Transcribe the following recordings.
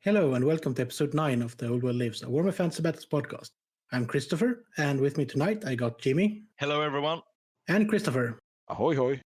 Hello and welcome to episode 9 of The Old World Lives, a Warhammer Fantasy Battles Podcast. I'm Christopher, and with me tonight I got Jimmy. Hello, everyone. And Christopher. Ahoy, hoy.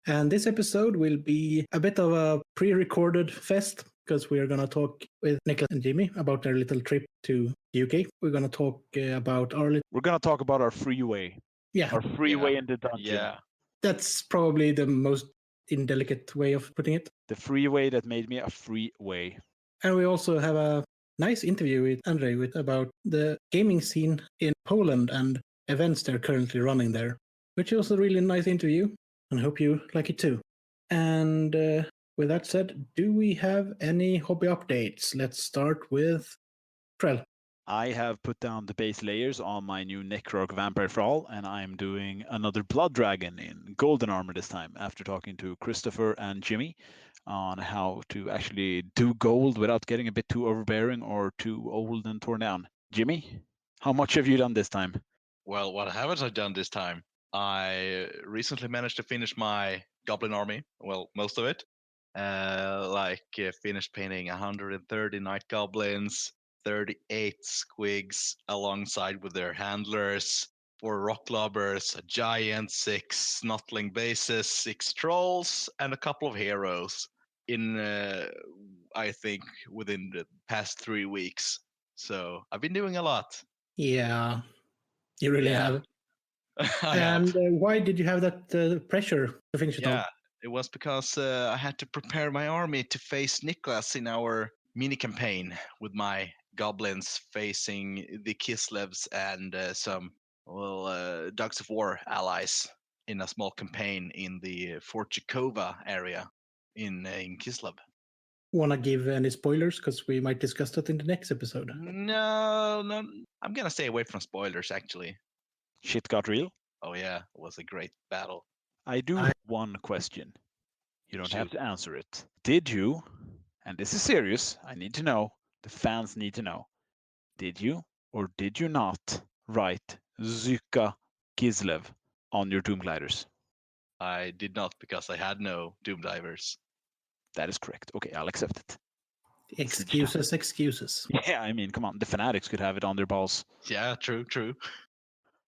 And this episode will be a bit of a pre-recorded fest, because we are going to talk with Niklas and Jimmy about their little trip to the UK. We're going to talk about our... We're going to talk about our freeway. Yeah. Our freeway in the dungeon. Yeah. That's probably the most indelicate way of putting it. The freeway that made me a freeway. And we also have a nice interview with Andrzej about the gaming scene in Poland and events they're currently running there, which was a really nice interview, and I hope you like it too. And with that said, do we have any hobby updates? Let's start with Krell. I have put down the base layers on my new Necrarch Vampire Thrall, and I'm doing another Blood Dragon in golden armor this time, after talking to Christopher and Jimmy on how to actually do gold without getting a bit too overbearing or too old and torn down. Jimmy, how much have you done this time? Well, what haven't I done this time? I recently managed to finish my Goblin army. Well, most of it. Finished painting 130 Night Goblins, 38 Squigs alongside with their handlers, 4 Rock Lobbers, a Giant, 6 Snotling Bases, 6 Trolls, and a couple of Heroes in, I think, within the past 3 weeks. So I've been doing a lot. Yeah, you really have. I and have. Why did you have that pressure to finish it all? Yeah, it was because I had to prepare my army to face Niklas in our mini campaign with my goblins facing the Kislevs and some Dogs of War allies in a small campaign in the Fort Jakova area in Kislev. Want to give any spoilers? Because we might discuss that in the next episode. No, I'm gonna stay away from spoilers. Actually, Shit got real? oh yeah, it was a great battle. I do have one question. You don't have to answer it. Did you, and this is serious, I need to know, the fans need to know, did you or did you not write Zyka Kislev on your Doom Gliders? I did not, because I had no Doom Divers. That is correct. Okay, I'll accept it. Excuses. Yeah, I mean, come on, the fanatics could have it on their balls. Yeah, true.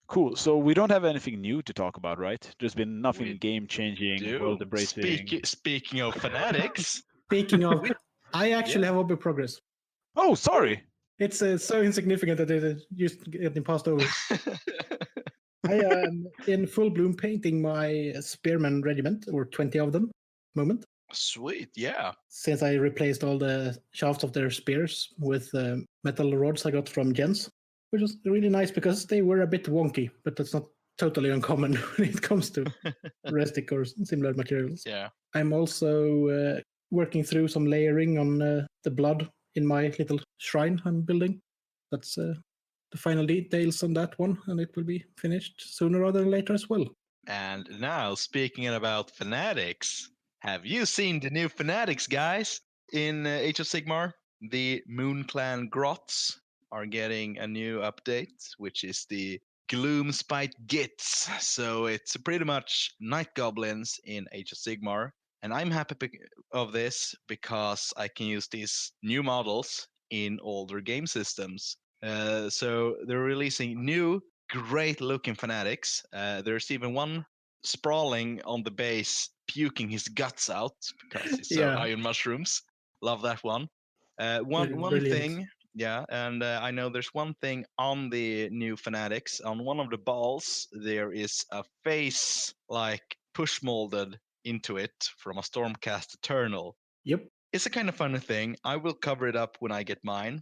Cool. So we don't have anything new to talk about, right? There's been nothing game-changing, world-embracing. Speaking of fanatics. Speaking of, I actually have hobby progress. Oh, sorry. It's so insignificant that it just getting passed over. I am in full bloom painting my Spearman regiment, or 20 of them, at the moment. Sweet, yeah. Since I replaced all the shafts of their spears with metal rods I got from Jens, which was really nice because they were a bit wonky, but that's not totally uncommon when it comes to rustic or similar materials. Yeah. I'm also working through some layering on the blood in my little shrine I'm building. That's the final details on that one, and it will be finished sooner rather than later as well. And now, speaking about fanatics, have you seen the new fanatics, guys? In Age of Sigmar, the Moon Clan Grots are getting a new update, which is the Gloomspite Gits. So it's pretty much Night Goblins in Age of Sigmar. And I'm happy of this because I can use these new models in older game systems. So they're releasing new, great-looking fanatics. There's even one sprawling on the base, puking his guts out because he's so high on mushrooms. Love that one. One thing, yeah, and I know there's one thing on the new fanatics. On one of the balls, there is a face like push molded into it from a Stormcast Eternal. Yep. It's a kind of funny thing. I will cover it up when I get mine,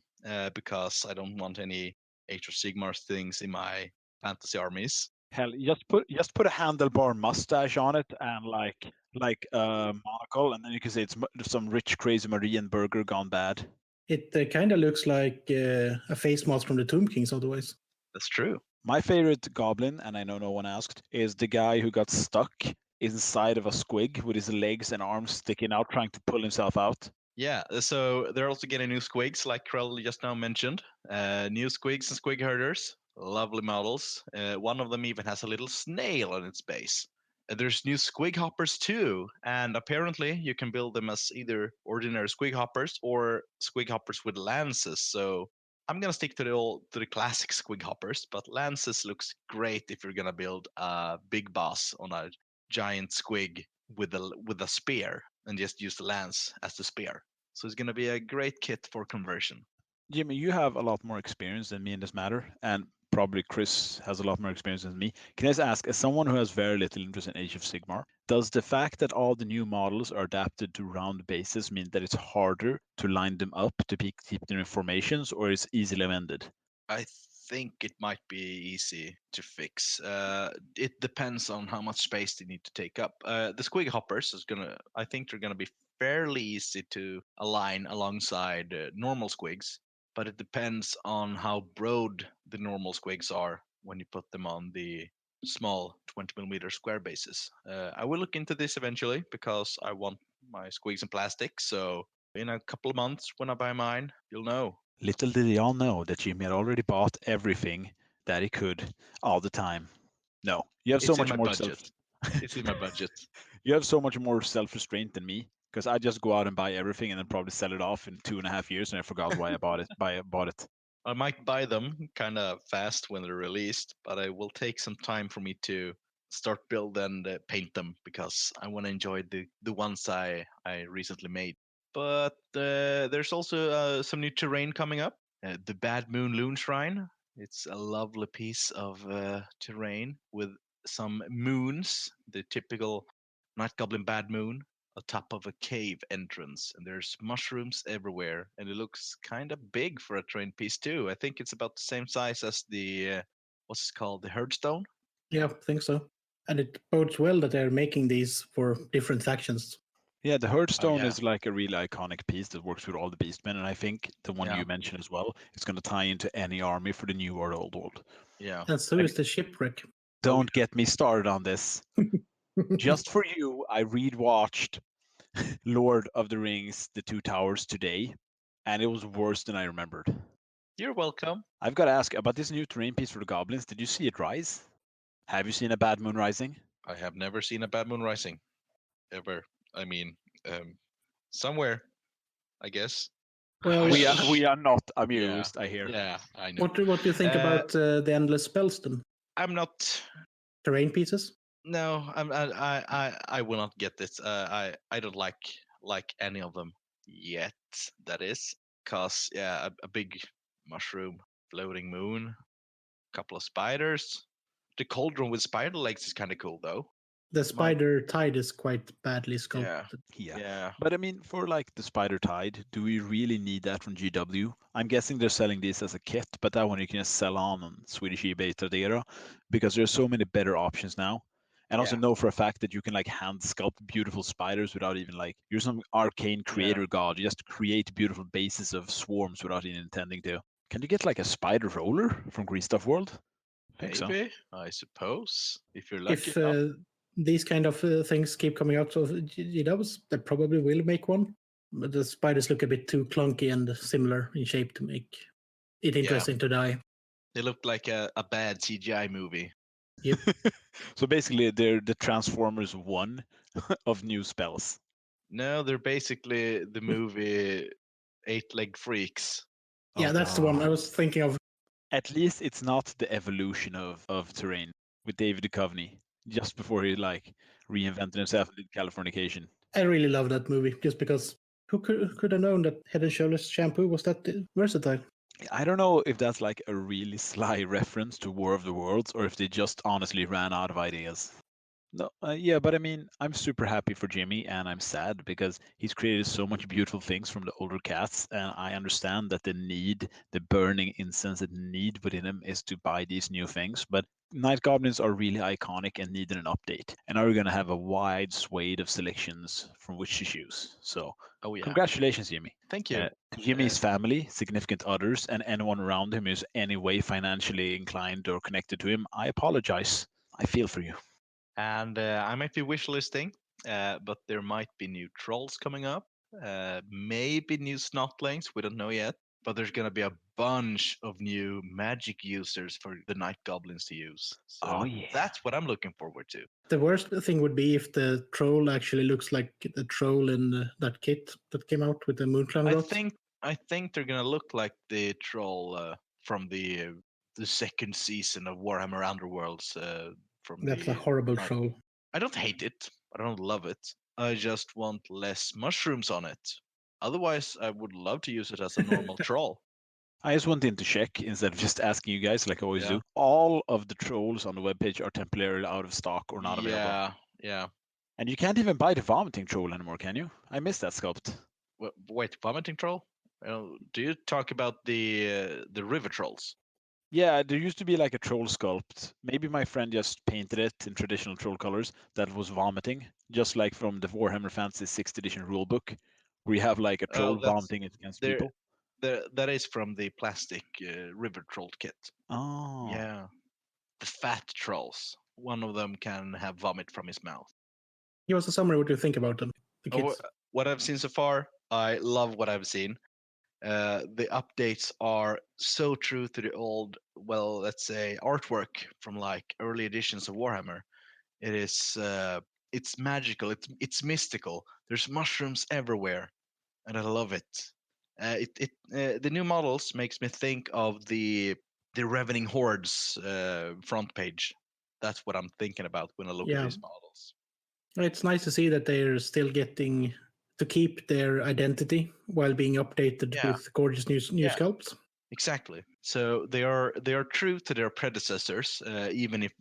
because I don't want any Age of Sigmar things in my fantasy armies. Hell, just put a handlebar mustache on it and like a monocle, and then you can say it's some rich, crazy Marian burger gone bad. It kind of looks like a face mask from the Tomb Kings otherwise. That's true. My favorite goblin, and I know no one asked, is the guy who got stuck inside of a squig with his legs and arms sticking out, trying to pull himself out. Yeah, so they're also getting new squigs, like Krell just now mentioned. New squigs and squig herders. Lovely models. One of them even has a little snail on its base. There's new squig hoppers too, and apparently you can build them as either ordinary squig hoppers or squig hoppers with lances. So I'm gonna stick to the classic squig hoppers, but lances looks great if you're gonna build a big boss on a giant squig with a spear and just use the lance as the spear. So it's gonna be a great kit for conversion. Jimmy, you have a lot more experience than me in this matter, and probably Chris has a lot more experience than me. Can I just ask, as someone who has very little interest in Age of Sigmar, does the fact that all the new models are adapted to round bases mean that it's harder to line them up to keep them in formations, or is easily amended? I think it might be easy to fix. It depends on how much space they need to take up. The squig hoppers I think they're gonna be fairly easy to align alongside normal squigs, but it depends on how broad the normal squigs are when you put them on the small 20 millimeter square bases. I will look into this eventually because I want my squigs in plastic. So in a couple of months when I buy mine, you'll know. Little did they all know that Jimmy had already bought everything that he could all the time. No, you have so It's in much my more budget. It's in my budget. You have so much more self-restraint than me because I just go out and buy everything and then probably sell it off in 2.5 years and I forgot why I bought it. Bought it. I might buy them kind of fast when they're released, but it will take some time for me to start build and paint them because I want to enjoy the ones I recently made. But there's also some new terrain coming up. The Bad Moon Loon Shrine. It's a lovely piece of terrain with some moons, the typical Night Goblin Bad Moon, atop of a cave entrance, and there's mushrooms everywhere, and it looks kind of big for a terrain piece too. I think it's about the same size as the what's it called, the Herdstone. Yeah, I think so. And it bodes well that they're making these for different factions. Yeah, the Herdstone yeah. is like a really iconic piece that works with all the Beastmen, and I think the one Yeah. you mentioned as well is going to tie into any army for the New or Old World. Yeah. And so is the shipwreck. Don't get me started on this. Just for you, I rewatched Lord of the Rings: The Two Towers today, and it was worse than I remembered. You're welcome. I've got to ask about this new terrain piece for the goblins. Did you see it rise? Have you seen a Bad Moon Rising? I have never seen a Bad Moon Rising, ever. I mean, somewhere, I guess. Well, We are not amused, I hear. Yeah, I know. what do you think about the endless spells then? I'm not. Terrain pieces? No, I will not get this. I don't like any of them yet. That is, cause yeah, a big mushroom, floating moon, couple of spiders. The cauldron with spider legs is kind of cool though. The spider tide is quite badly sculpted. Yeah. But I mean, for like the Spider Tide, do we really need that from GW? I'm guessing they're selling this as a kit, but that one you can just sell on Swedish eBay Tradera because there's so many better options now. And also Yeah. know for a fact that you can like hand sculpt beautiful spiders without even like you're some arcane creator god. You just create beautiful bases of swarms without even intending to. Can you get like a spider roller from Green Stuff World? Maybe, I suppose, if you're lucky If enough. these kind of things keep coming out of GWs, they probably will make one. But the spiders look a bit too clunky and similar in shape to make it interesting to die. They look like a bad CGI movie. Yep. So basically, they're the Transformers 1 of new spells. No, they're basically the movie Eight Leg Freaks. Yeah, that's the one I was thinking of. At least it's not the evolution of terrain with David Duchovny just before he like reinvented himself and did Californication. I really love that movie just because who could have known that Head and Shoulders shampoo was that versatile? I don't know if that's like a really sly reference to War of the Worlds or if they just honestly ran out of ideas. No, yeah, but I mean, I'm super happy for Jimmy, and I'm sad because he's created so much beautiful things from the older cats, and I understand that the burning incense that need within him is to buy these new things. But Night Goblins are really iconic and needed an update, and now we're gonna have a wide swathe of selections from which to choose. So, congratulations, Jimmy. Thank you. To Jimmy's family, significant others, and anyone around him who's any way financially inclined or connected to him, I apologize. I feel for you. And I might be wishlisting, but there might be new trolls coming up. Maybe new snotlings. We don't know yet. but there's gonna be a bunch of new magic users for the night goblins to use. So Oh, yeah. that's what I'm looking forward to. The worst thing would be if the troll actually looks like the troll in that kit that came out with the Moonclan I grots. think they're gonna look like the troll from the second season of Warhammer Underworlds. From That's the a horrible night- troll. I don't hate it. I don't love it. I just want less mushrooms on it. Otherwise, I would love to use it as a normal troll. I just wanted to check instead of just asking you guys like I always Yeah. do. All of the trolls on the webpage are temporarily out of stock or not available. Yeah. And you can't even buy the vomiting troll anymore, can you? I missed that sculpt. Wait, vomiting troll? Do you talk about the river trolls? Yeah, there used to be like a troll sculpt. Maybe my friend just painted it in traditional troll colors that was vomiting, just like from the Warhammer Fantasy 6th edition rulebook, where you have like a troll vomiting against there- people. That is from the plastic river troll kit. Oh. Yeah. The fat trolls. One of them can have vomit from his mouth. Give us a summary what you think about them. The kits. What I've seen so far, I love what I've seen. The updates are so true to the old, well, let's say, artwork from like early editions of Warhammer. It is, it's magical. It's mystical. There's mushrooms everywhere, and I love it. The new models makes me think of the Ravening Hordes front page. That's what I'm thinking about when I look at these models. It's nice to see that they're still getting to keep their identity while being updated with gorgeous new sculpts. Exactly. So they are true to their predecessors, even if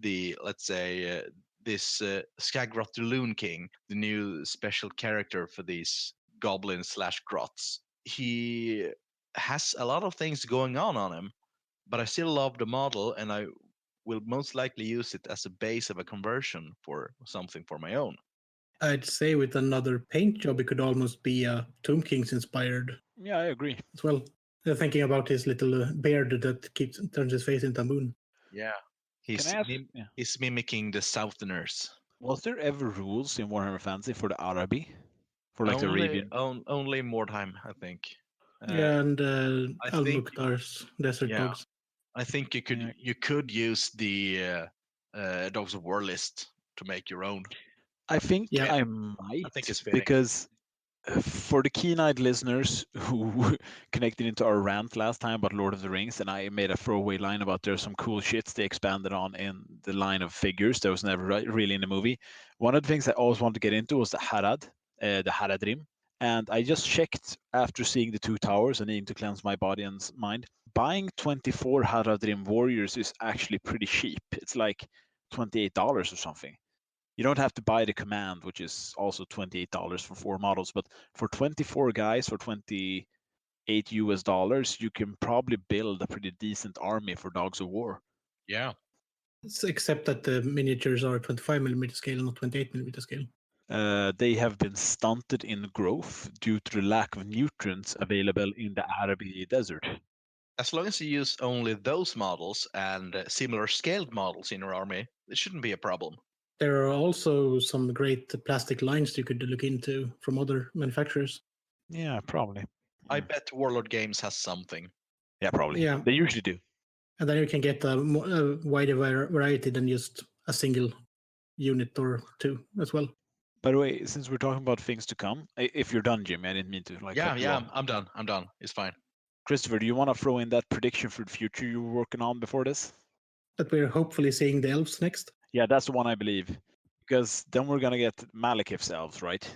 let's say this Skagrot the Loon King, the new special character for these goblins / grots, he has a lot of things going on him, but I still love the model, and I will most likely use it as a base of a conversion for something for my own. I'd say with another paint job, it could almost be a Tomb King's inspired. Yeah, I agree. As well. Thinking about his little beard that turns his face into a moon. Yeah. He's mimicking the Southerners. Was there ever rules in Warhammer Fantasy for the Arabi? For like the Arabian? Only Mordheim, I think. And Al-Mukhtar's Desert Dogs. I think you could use the Dogs of War list to make your own. I think I might. I think it's fitting. Because for the keen-eyed listeners who connected into our rant last time about Lord of the Rings, and I made a throwaway line about there's some cool shits they expanded on in the line of figures that was never really in the movie. One of the things I always wanted to get into was the Harad, the Haradrim. And I just checked after seeing the two towers and needing to cleanse my body and mind. Buying 24 Haradrim warriors is actually pretty cheap. It's like $28 or something. You don't have to buy the command, which is also $28 for 4 models, but for 24 guys for $28 US, you can probably build a pretty decent army for Dogs of War. Yeah. Except that the miniatures are 25mm scale, not 28mm scale. They have been stunted in growth due to the lack of nutrients available in the Arabi desert. As long as you use only those models and similar scaled models in your army, it shouldn't be a problem. There are also some great plastic lines you could look into from other manufacturers. Yeah, probably. I bet Warlord Games has something. Yeah, probably. Yeah. They usually do. And then you can get a wider variety than just a single unit or two as well. By the way, since we're talking about things to come, if you're done, Jimmy, I didn't mean to cut you off. I'm done. It's fine. Christopher, do you want to throw in that prediction for the future you were working on before this? That we're hopefully seeing the elves next. Yeah, that's the one I believe. Because then we're going to get Malekith's elves, right?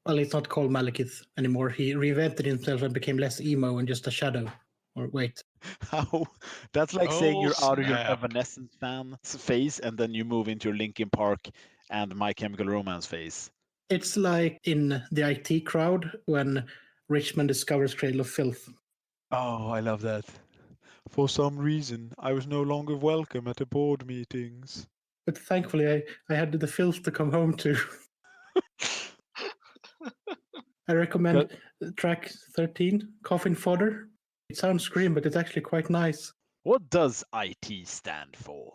Well, it's not called Malekith anymore. He reinvented himself and became less emo and just a shadow. Or wait. How? That's like saying you're out of your snap. Evanescence fan phase and then you move into your Linkin Park and My Chemical Romance phase. It's like in the IT crowd when Richmond discovers Cradle of Filth. Oh, I love that. For some reason, I was no longer welcome at the board meetings. But thankfully, I had the filth to come home to. I recommend track 13, Coffin Fodder. It sounds grim, but it's actually quite nice. What does IT stand for?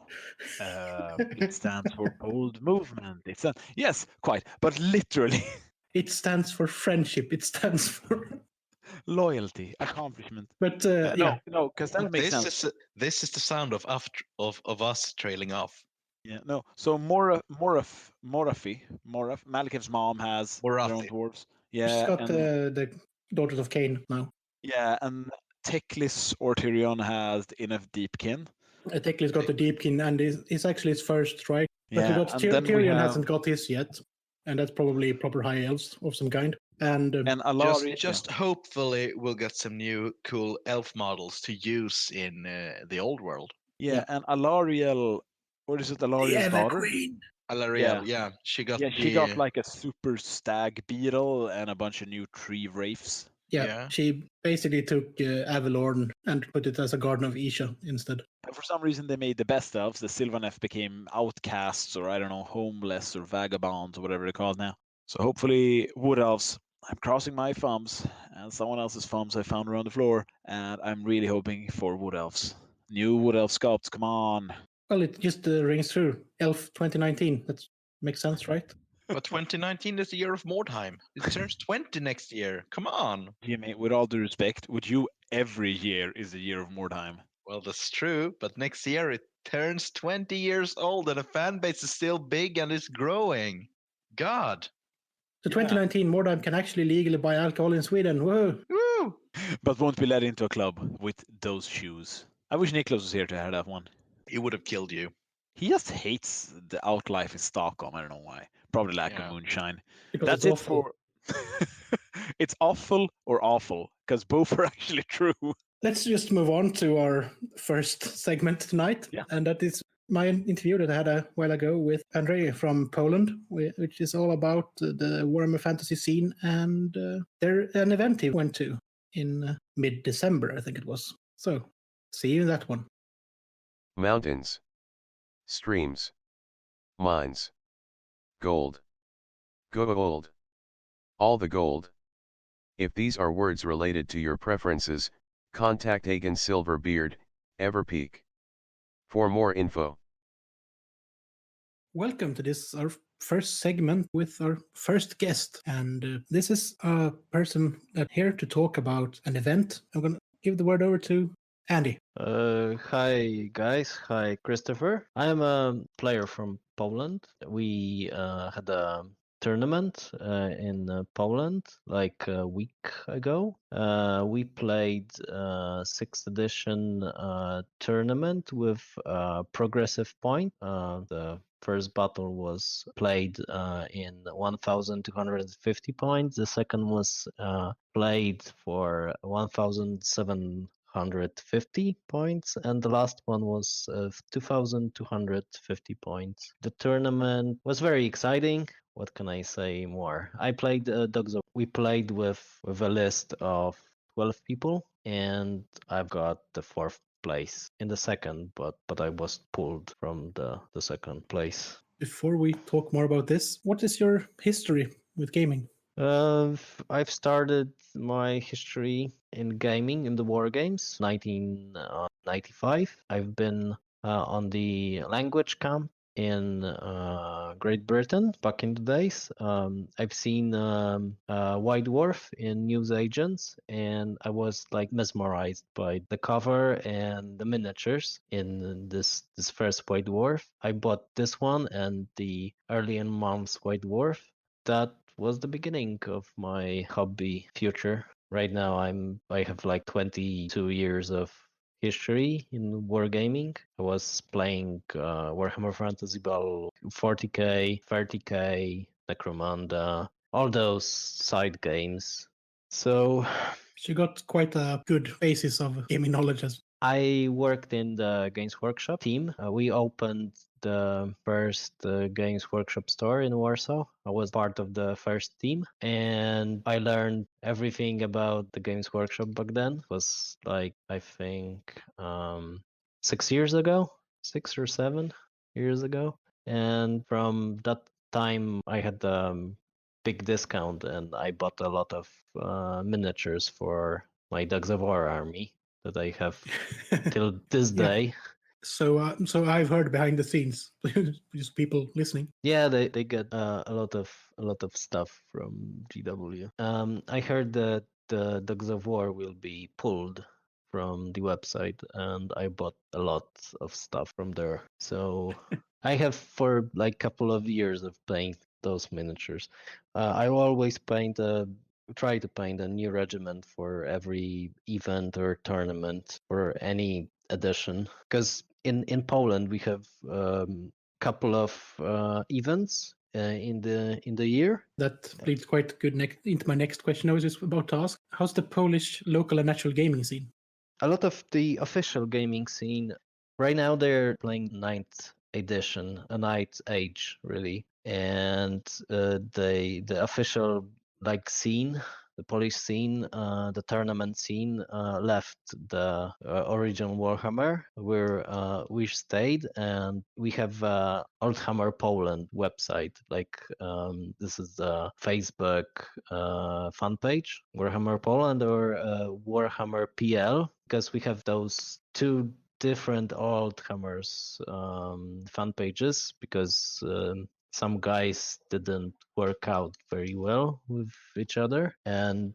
It stands for bold movement. Yes, quite, but literally. It stands for friendship. It stands for... Loyalty, accomplishment. But No, because that makes This sense. this is the sound of us trailing off. Yeah, no. So Moraf, Malekith's mom has their own Morathi. dwarves. she's Yeah, got and the Daughters of Cain now. yeah, and Teklis or Tyrion has the Enough Deepkin. Tekli's got the Deepkin, and it's actually his first, right? But we Yeah, got and then we Tyrion have hasn't got his yet, and that's probably proper high elves of some kind. And Alaria. Just hopefully we'll get some new cool elf models to use in the old world. Yeah, and Alariel. What is it? Alariel's daughter. Queen. Alarielle, yeah, she got She got like a super stag beetle and a bunch of new tree wraiths. Yeah, she basically took Avalorn and put it as a Garden of Isha instead. But for some reason, they made the best elves. The Sylvaneth became outcasts, or I don't know, homeless or vagabonds or whatever they're called now. So hopefully, wood elves. I'm crossing my thumbs and someone else's thumbs I found around the floor, and I'm really hoping for wood elves. New wood elf sculpts, come on. Well, it just rings through. Elf 2019. That makes sense, right? But 2019 is the year of Mordheim. It turns 20 next year. Come on. Jimmy, with all due respect, would you every year is the year of Mordheim? Well, that's true, but next year it turns 20 years old and the fan base is still big and is growing. God. So 2019, Mordheim can actually legally buy alcohol in Sweden. Whoa! Woo! But won't be let into a club with those shoes. I wish Niklas was here to have that one. He would have killed you. He just hates the outlife in Stockholm. I don't know why. Probably lack of moonshine. Because That's it's it awful. for. It's awful or awful, because both are actually true. Let's just move on to our first segment tonight. Yeah. And that is my interview that I had a while ago with Andrzej from Poland, which is all about the Warhammer Fantasy scene and an event he went to in mid-December, I think it was. So, see you in that one. Mountains, streams, mines, gold, gold, all the gold. If these are words related to your preferences, contact Hagen Silverbeard, Everpeak. For more info. Welcome to this, our first segment with our first guest. And this is a person that's here to talk about an event. I'm going to give the word over to Andy. Hi guys, hi Christopher. I'm a player from Poland. We had a tournament in Poland like a week ago. We played 6th edition tournament with progressive point. The first battle was played in 1,250 points. The second was played for 1,750 points, and the last one was 2,250 points. The tournament was very exciting. What can I say more? I played Dogs of. We played with a list of 12 people, and I've got the 4th place in the second, but I was pulled from the second place. Before we talk more about this, what is your history with gaming? I've started my history in gaming in the war games 1995. I've been on the language camp in Great Britain back in the days. I've seen White Dwarf in News Agents, and I was like mesmerized by the cover and the miniatures in this first White Dwarf. I bought this one and the early in months White Dwarf. That was the beginning of my hobby future. Right now I have like 22 years of history in wargaming. I was playing Warhammer Fantasy Battles 40k, 30k, Necromunda, all those side games. So you got quite a good basis of gaming knowledge. I worked in the Games Workshop team. We opened the first Games Workshop store in Warsaw. I was part of the first team, and I learned everything about the Games Workshop back then. It was like, I think, 6 years ago, 6 or 7 years ago. And from that time, I had a big discount, and I bought a lot of miniatures for my Dogs of War army that I have till this day. So I've heard behind the scenes, just people listening. Yeah, they get a lot of stuff from GW. I heard that the Dogs of War will be pulled from the website, and I bought a lot of stuff from there. So I have for like couple of years of playing those miniatures. I always try to paint a new regiment for every event or tournament or any edition, because in Poland we have couple of events in the year. That leads quite good into my next question. I was just about to ask, how's the Polish local and natural gaming scene? A lot of the official gaming scene right now, they're playing ninth edition, a Ninth Age really, and the official like scene, the Polish scene, the tournament scene left the original Warhammer where we stayed, and we have Oldhammer Poland website. Like this is the Facebook fan page, Warhammer Poland or Warhammer PL, because we have those two different Oldhammers fan pages, because some guys didn't work out very well with each other, and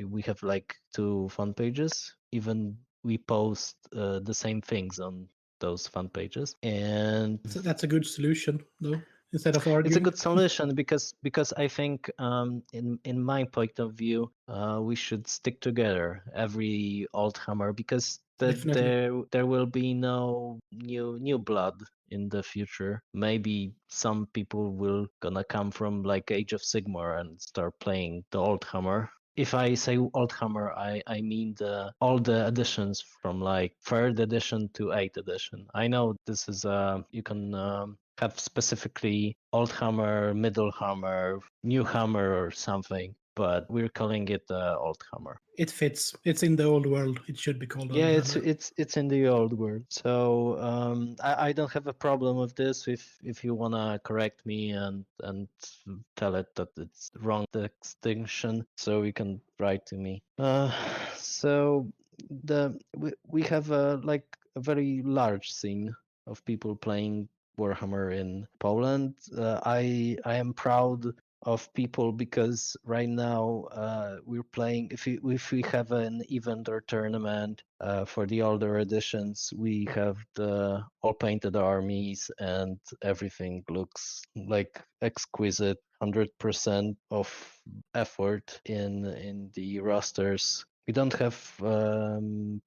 we have like two fan pages. Even we post the same things on those fan pages, and So that's a good solution, though. Instead of it's a arguing. good solution, because I think in my point of view we should stick together, every Oldhammer, because Definitely. there will be no new blood in the future. Maybe some people will gonna come from like Age of Sigmar and start playing the Oldhammer. If I say Oldhammer, I mean all the editions from like third edition to eighth edition. I know this is you can have specifically Old Hammer, Middle Hammer, New Hammer, or something, but we're calling it Old Hammer. It fits. It's in the old world. It should be called Yeah, Old it's Hammer. it's in the old world, so I don't have a problem with this. If you wanna correct me and tell it that it's wrong the extinction, so you can write to me. So we have like a very large scene of people playing Warhammer in Poland. I am proud of people, because right now we're playing, if we have an event or tournament for the older editions, we have the all painted armies, and everything looks like exquisite, 100% of effort in the rosters. We don't have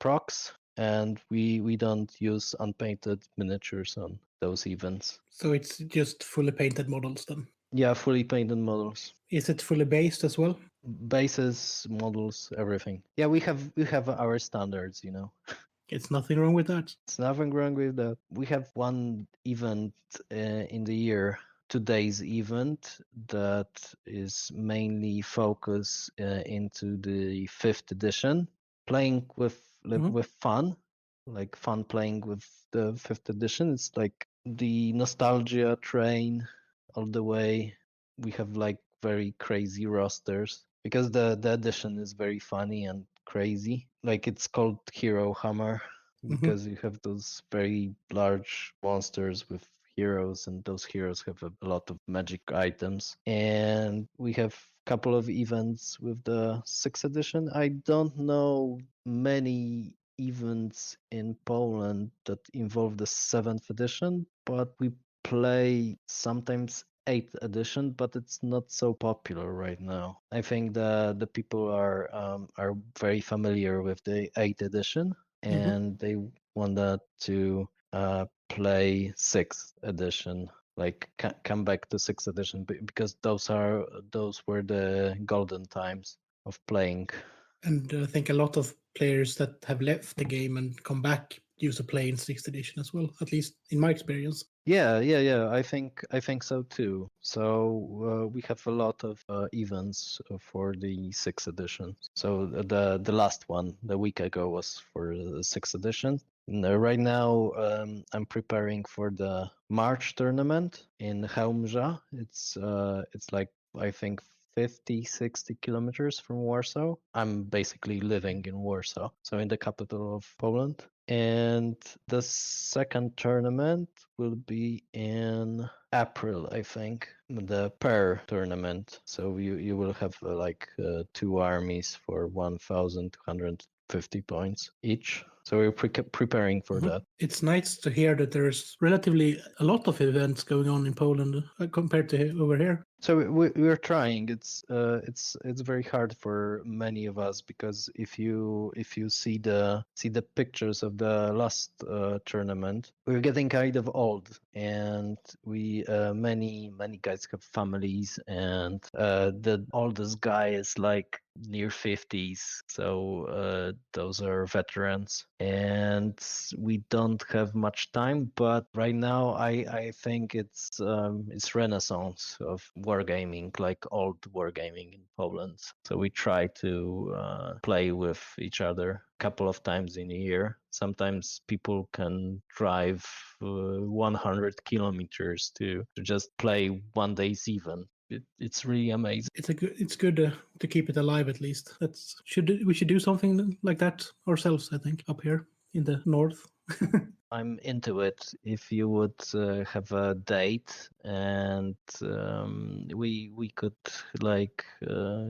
procs, and we don't use unpainted miniatures on those events. So it's just fully painted models then. Yeah, fully painted models. Is it fully based as well? Bases, models, everything. Yeah, we have our standards, you know. It's nothing wrong with that. It's nothing wrong with that. We have one event in the year, 2 days event, that is mainly focused into the fifth edition, playing with fun, like fun playing with the fifth edition. It's like the nostalgia train all the way. We have like very crazy rosters, because the edition is very funny and crazy. Like it's called Hero Hammer, because you have those very large monsters with heroes, and those heroes have a lot of magic items. And we have couple of events with the sixth edition. I don't know many events in Poland that involve the seventh edition, but we play sometimes eighth edition, but it's not so popular right now. I think the people are very familiar with the eighth edition, and they wanted to play sixth edition, like come back to sixth edition, because those were the golden times of playing. And I think a lot of players that have left the game and come back used to play in 6th edition as well, at least in my experience. Yeah. I think so too. So we have a lot of events for the sixth edition. So the last one the week ago was for the sixth edition. Right now, I'm preparing for the March tournament in Chełmża. It's like, I think, 50, 60 kilometers from Warsaw. I'm basically living in Warsaw, so in the capital of Poland. And the second tournament will be in April, I think, the pair tournament. So you will have two armies for 1,250 points each. So we're preparing for that. It's nice to hear that there's relatively a lot of events going on in Poland compared to over here. So we're trying. It's very hard for many of us because if you see the pictures of the last tournament, we're getting kind of old, and we many guys have families, and the oldest guy is like near 50s, so those are veterans, and we don't have much time. But right now I think it's renaissance of wargaming, like old wargaming in Poland. So we try to play with each other a couple of times in a year. Sometimes people can drive 100 kilometers to just play one day's event. It's really amazing. It's good to keep it alive at least. We should do something like that ourselves, I think, up here in the north. I'm into it. If you would have a date, and we could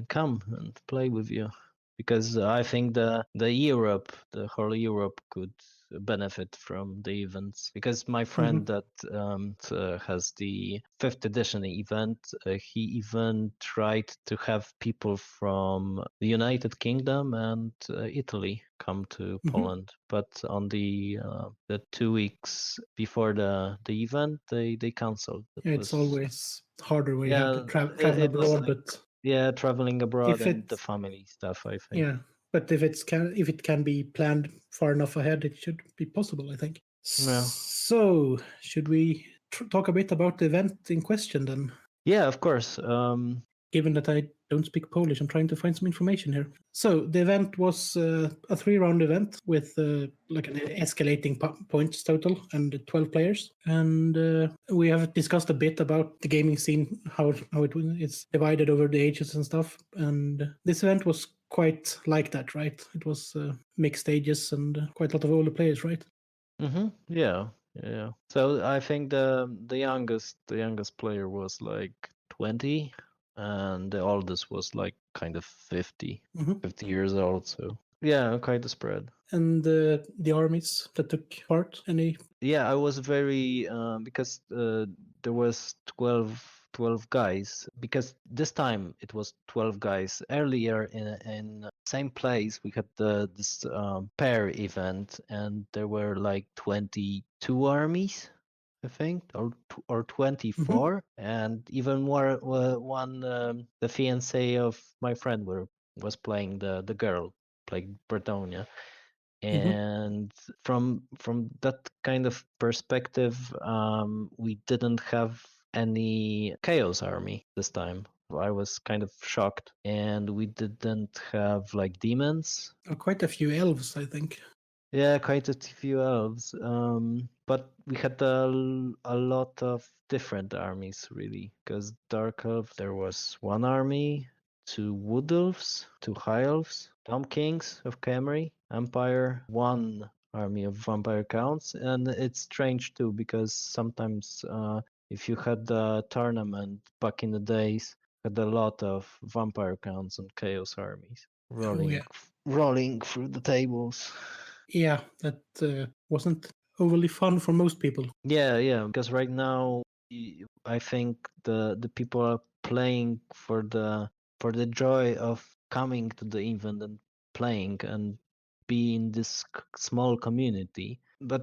come and play with you, because I think the whole Europe could benefit from the events. Because my friend that has the 5th edition event, he even tried to have people from the United Kingdom and Italy come to Poland, but on the 2 weeks before the event, they canceled. It's always harder when you have to travel abroad, but traveling abroad if and the family stuff, I think. Yeah, but if it can be planned far enough ahead, it should be possible, I think. Yeah. So, should we talk a bit about the event in question then? Yeah, of course. Given that I don't speak Polish, I'm trying to find some information here. So the event was a 3-round event with like an escalating points total and 12 players. And we have discussed a bit about the gaming scene, how it's divided over the ages and stuff. And this event was quite like that, right? It was mixed stages and quite a lot of older players, right? Yeah. So I think the youngest player was like 20, and the oldest was like kind of 50 years old. So yeah, quite a spread. And the armies that took part, any? Yeah, I was very because there was 12 guys, because this time it was 12 guys. Earlier in same place we had this pair event, and there were like 22 armies, I think, or 24, and even more one the fiance of my friend was playing the girl, playing Bretonia. And from that kind of perspective, we didn't have any chaos army this time. I was kind of shocked, and we didn't have like demons. Quite a few elves, I think. Yeah, quite a few elves. But we had a lot of different armies, really, because Dark Elf, there was one army, 2 Wood Elves, 2 High Elves, Tom Kings of Camry, Empire, 1 army of Vampire Counts. And it's strange too, because sometimes if you had the tournament back in the days, had a lot of Vampire Counts and Chaos armies rolling through the tables. Yeah, that wasn't overly fun for most people. Yeah, because right now I think the people are playing for the joy of coming to the event and playing and be in this small community. But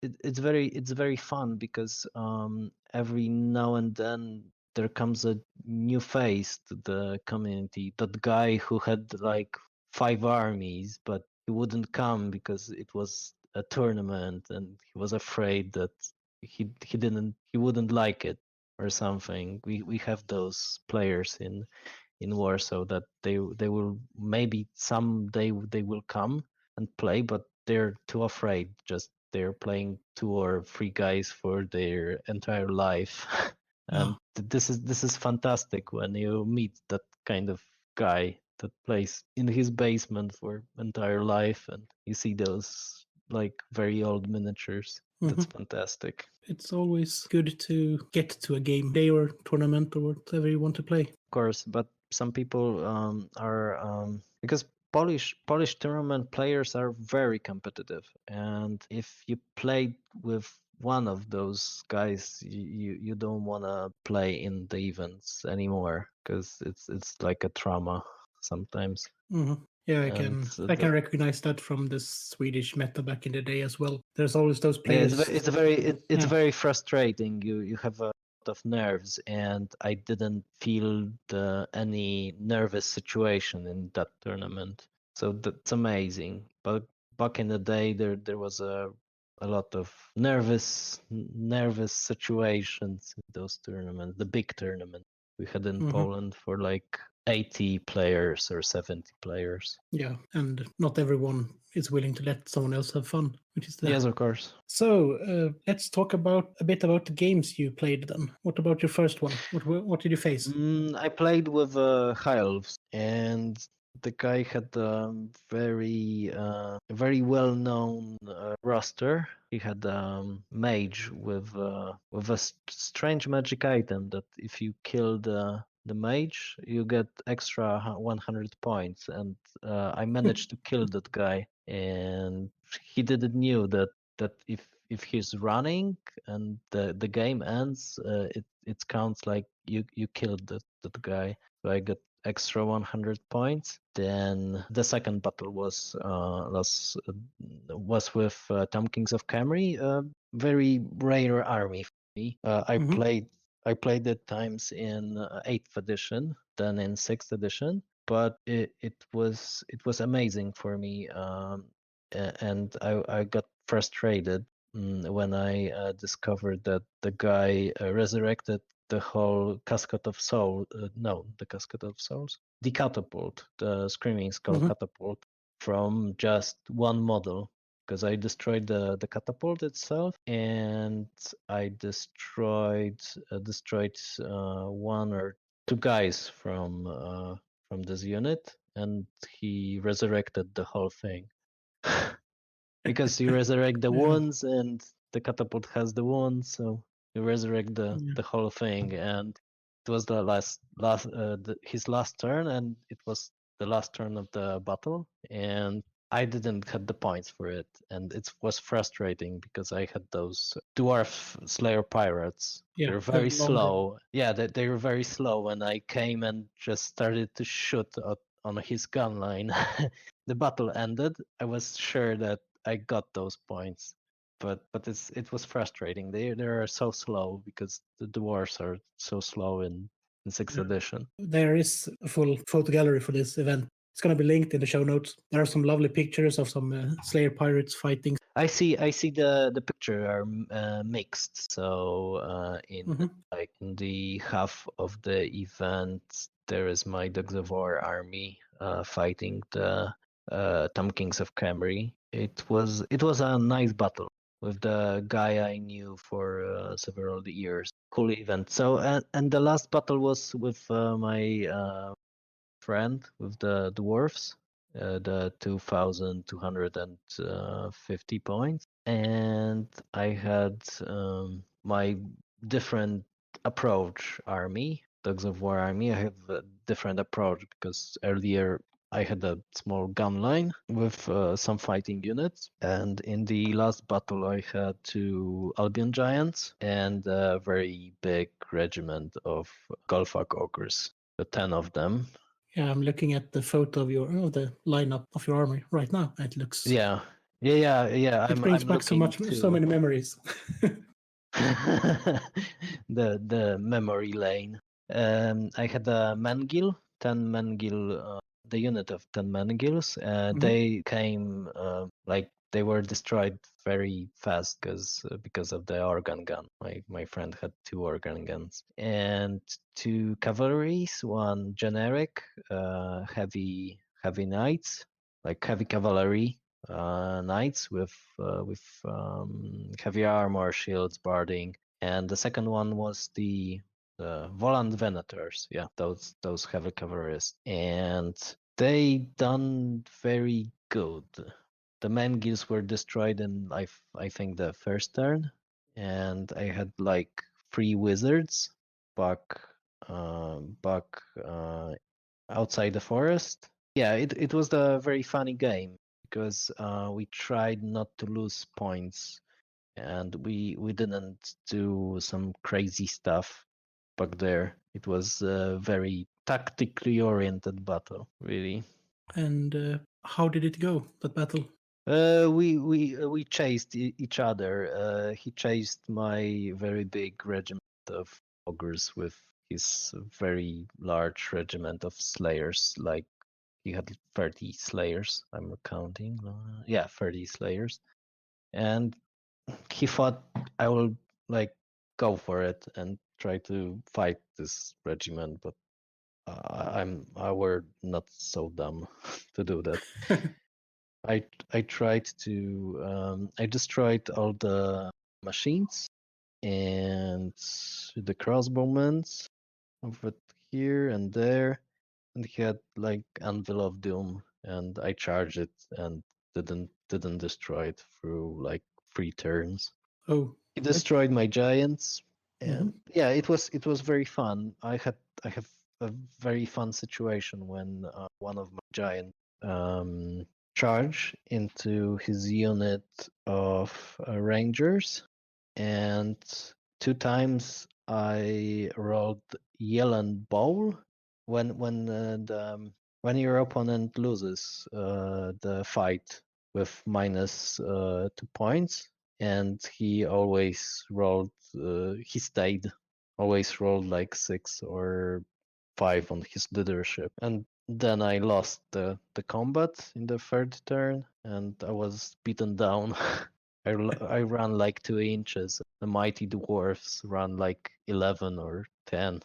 it's very fun, because every now and then there comes a new face to the community. That guy who had like 5 armies, but he wouldn't come because it was a tournament, and he was afraid that he wouldn't like it or something. We have those players in Warsaw that they will, maybe someday they will come and play, but they're too afraid. Just they're playing 2 or 3 guys for their entire life. And this is fantastic when you meet that kind of guy that plays in his basement for entire life, and you see those like very old miniatures. That's fantastic. It's always good to get to a game day or tournament or whatever you want to play. Of course, but some people are because Polish tournament players are very competitive, and if you play with one of those guys, you don't want to play in the events anymore because it's like a trauma sometimes. Yeah, I And can recognize that from the Swedish meta back in the day as well. There's always those yeah, players. it's very frustrating. You have a lot of nerves, and I didn't feel any nervous situation in that tournament. So that's amazing. But back in the day, there was a lot of nervous situations in those tournaments. The big tournament we had in Poland for like 80 players or 70 players. Yeah, and not everyone is willing to let someone else have fun, which is Yes, of course. So let's talk about a bit about the games you played then. What about your first one? What did you face? I played with High Elves, and the guy had a very well-known roster. He had mage with a strange magic item that if you kill the mage, you get extra 100 points. And I managed to kill that guy, and he didn't knew that if he's running and the game ends, it counts like you killed that guy. So I got extra 100 points. Then the second battle was with Tom Kings of Camry, a very rare army for me. I played it times in 8th edition, then in 6th edition, but it was amazing for me, and I got frustrated when I discovered that the guy resurrected the whole Cascade of Souls. No, the Cascade of Souls. The catapult, the Screaming Skull catapult, from just one model. Because I destroyed the catapult itself, and I destroyed one or two guys from this unit, and he resurrected the whole thing. Because you resurrect the wounds, and the catapult has the wounds, so you resurrect the whole thing. And it was his last turn, and it was the last turn of the battle, and I didn't have the points for it, and it was frustrating because I had those dwarf slayer pirates. Yeah, They're very the longer- slow. Yeah, they were very slow, and I came and just started to shoot on his gun line. The battle ended. I was sure that I got those points, but it was frustrating. They are so slow because the dwarves are so slow in 6th edition. There is a full photo gallery for this event. It's going to be linked in the show notes. There are some lovely pictures of some Slayer pirates fighting. I see the picture are mixed. So in like in the half of the event, there is my Dogs of War army fighting the Tom Kings of Camry. It was a nice battle with the guy I knew for several years. Cool event. So and the last battle was with my friend with the dwarfs, the 2,250 points, and I had my different approach army, Dogs of War army. I have a different approach because earlier I had a small gun line with some fighting units, and in the last battle I had two Albion Giants and a very big regiment of Golfak Ogres, the 10 of them. Yeah, I'm looking at the photo of the lineup of your army right now. It looks Yeah. It brings back so many memories. The memory lane. I had a Mengil, 10 Mengil, the unit of 10 Mengils. They came like they were destroyed very fast because of the organ gun. My friend had two organ guns and two cavalries, one generic heavy knights, like heavy cavalry knights with heavy armor, shields, barding, and the second one was the Volant Venators. Yeah, those heavy cavalries, and they done very good. the main guilds were destroyed in I think the first turn, and I had like 3 wizards back back outside the forest. Yeah, it was a very funny game because we tried not to lose points, and we didn't do some crazy stuff back there. It was a very tactically oriented battle, really. And how did it go, that battle? We chased each other. He chased my very big regiment of ogres with his very large regiment of slayers. Like he had 30 slayers. I'm counting. Yeah, 30 slayers. And he thought I will like go for it and try to fight this regiment, but I were not so dumb to do that. I tried to I destroyed all the machines and the crossbowmen over here and there, and he had like Anvil of Doom, and I charged it and didn't destroy it through like 3 turns. Oh, He destroyed my giants, Mhm. and yeah, it was very fun. I have a very fun situation when one of my giants charge into his unit of rangers, and 2 times I rolled Yellen Bowl when your opponent loses the fight with minus 2 points, and he always rolled he stayed always rolled like 6 or 5 on his leadership, and then I lost the combat in the third turn, and I was beaten down. I ran like 2 inches. The mighty dwarfs ran like 11 or 10.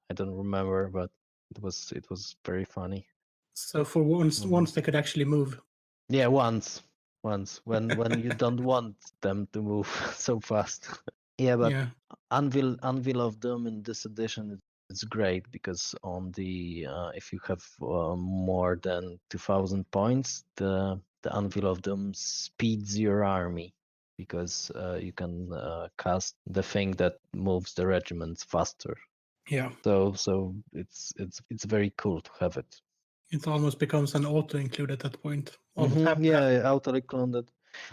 I don't remember, but it was very funny. So for once they could actually move. Yeah, once when you don't want them to move so fast. Yeah, but Yeah. Anvil of Doom in this edition is great because on the if you have more than 2,000 points, the Anvil of Doom speeds your army because you can cast the thing that moves the regiments faster. Yeah. So it's very cool to have it. It almost becomes an auto include at that point. Almost Yeah, auto-cloned.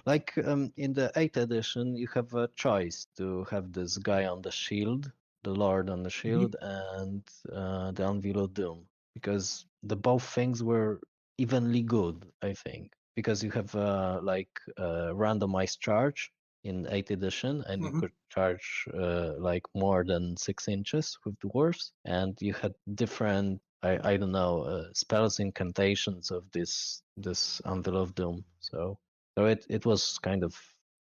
Like in the 8th edition, you have a choice to have this guy on the shield, the Lord on the shield, and the Anvil of Doom, because the both things were evenly good, I think, because you have like randomized charge in 8th edition, and you Mhm. could charge like more than 6 inches with dwarves, and you had different I don't know spells incantations of this Anvil of Doom. So it was kind of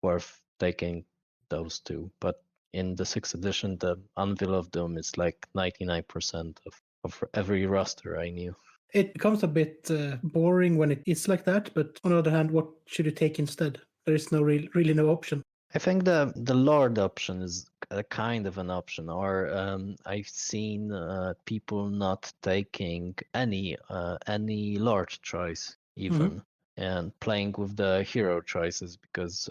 worth taking those two. But in the 6th edition, the Anvil of Doom is like 99% of every roster I knew. It becomes a bit boring when it is like that, but on the other hand, what should you take instead? There is no really no option. I think the Lord option is a kind of an option, or I've seen people not taking any Lord choice even, and playing with the hero choices because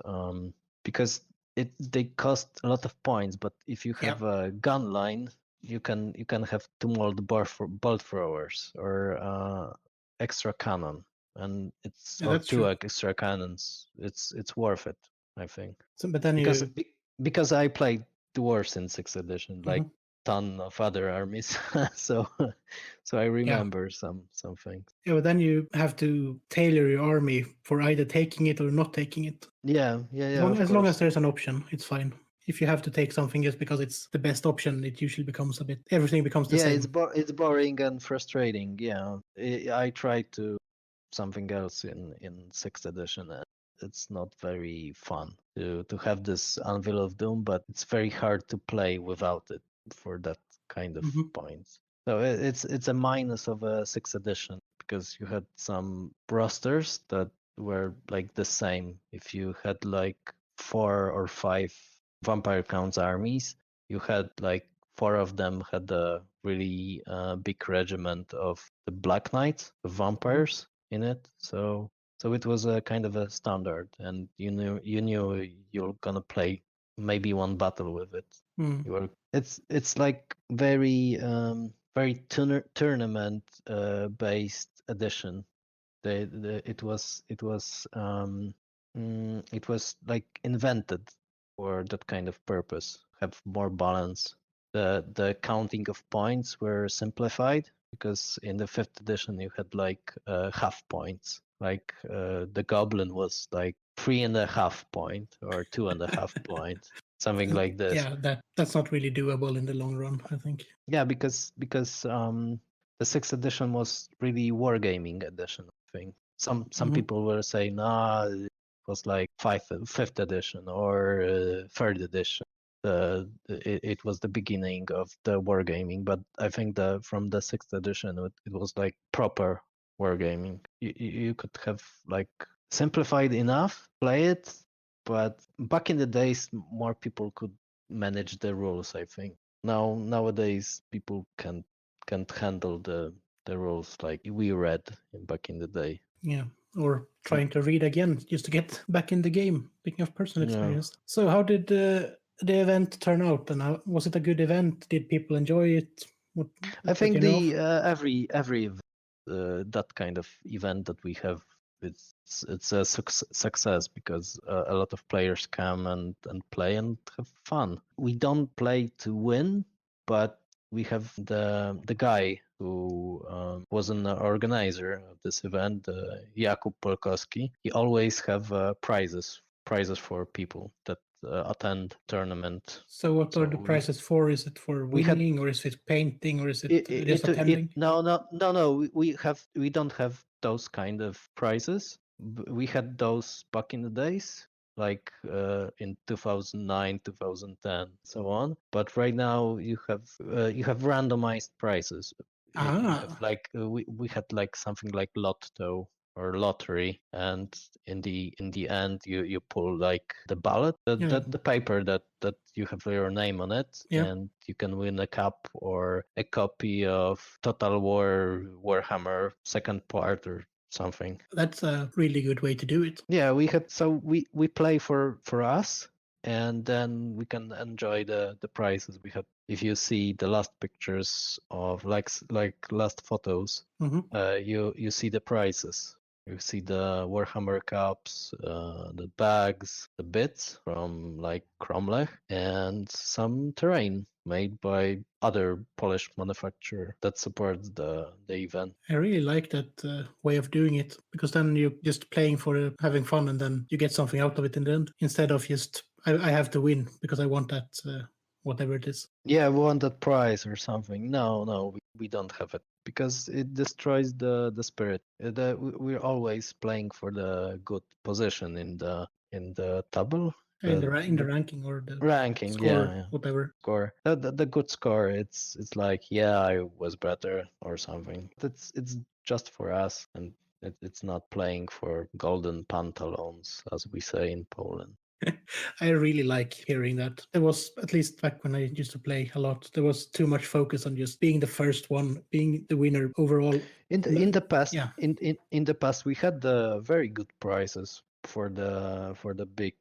they cost a lot of points. But if you have a gun line, you can have 2 bolt throwers or extra cannon, and it's Yeah, or that's 2 true. extra cannons. It's worth it, I think. So, but then Because you, because I played dwarves in 6th edition, like Mhm. ton of other armies, so I remember some things. yeah, but then you have to tailor your army for either taking it or not taking it. Yeah, of As long as course. there's an option, it's fine. If you have to take something just because it's the best option, it usually becomes a bit. Everything becomes the Yeah, same. it's boring and frustrating. Yeah, I tried to something else in 6th edition, and it's not very fun to have this Anvil of Doom, but it's very hard to play without it for that kind of Mhm. points. So it's a minus of a 6th edition because you had some rosters that were like the same. If you had like 4 or 5 vampire counts armies, you had like 4 of them had a really big regiment of the Black Knights, the vampires in it. So So it was a kind of a standard, and you knew you're gonna play maybe one battle with it. Mm. It's like very tournament based edition. It was like invented for that kind of purpose. Have more balance. The counting of points were simplified because in the 5th edition you had like half points. Like the goblin was like 3.5 point or 2.5 point, something like this. Yeah, that's not really doable in the long run, I think. Yeah, because the 6th edition was really wargaming edition, I think. Some Mhm. people were saying, it was like 5th edition or 3rd edition. It was the beginning of the wargaming, but I think from the 6th edition it was like proper wargaming. You could have like simplified enough, play it, but back in the days more people could manage the rules, I think. Nowadays people can't handle the rules like we read back in the day. Yeah, or trying to read again just to get back in the game. Speaking of personal experience. So how did the event turn out? And was it a good event? Did people enjoy it? I think you know the every that kind of event that we have, it's a success because a lot of players come and play and have fun. We don't play to win, but we have the guy who was an organizer of this event, Jakub Polkowski. He always have prizes for people that attend tournament. So what are the prizes for? Is it for winning, or is it painting, or is it just attending? No. We don't have those kind of prizes. We had those back in the days, like in 2009, 2010, so on. But right now you have randomized prizes. You have like we had like something like Lotto or lottery, and in the end you pull like the ballot, the paper that you have your name on it, and you can win a cup or a copy of Total War Warhammer second part or something. That's a really good way to do it. Yeah, we play for us, and then we can enjoy the prizes we had. If you see the last pictures of like last photos, you see the prizes. You see the Warhammer cups, the bags, the bits from like Cromlech, and some terrain made by other Polish manufacturer that supports the event. I really like that way of doing it, because then you're just playing for having fun, and then you get something out of it in the end, instead of just I have to win because I want that whatever it is. Yeah, we want that prize or something. No, we don't have it because it destroys the spirit. We're always playing for the good position in the table. In the ranking or the ranking, score, whatever. Score. The good score. It's like, yeah, I was better or something. It's just for us, and it's not playing for golden pantaloons, as we say in Poland. I really like hearing that. There was, at least back when I used to play a lot, there was too much focus on just being the first one, being the winner overall. In the past, in the past, we had the very good prizes for the big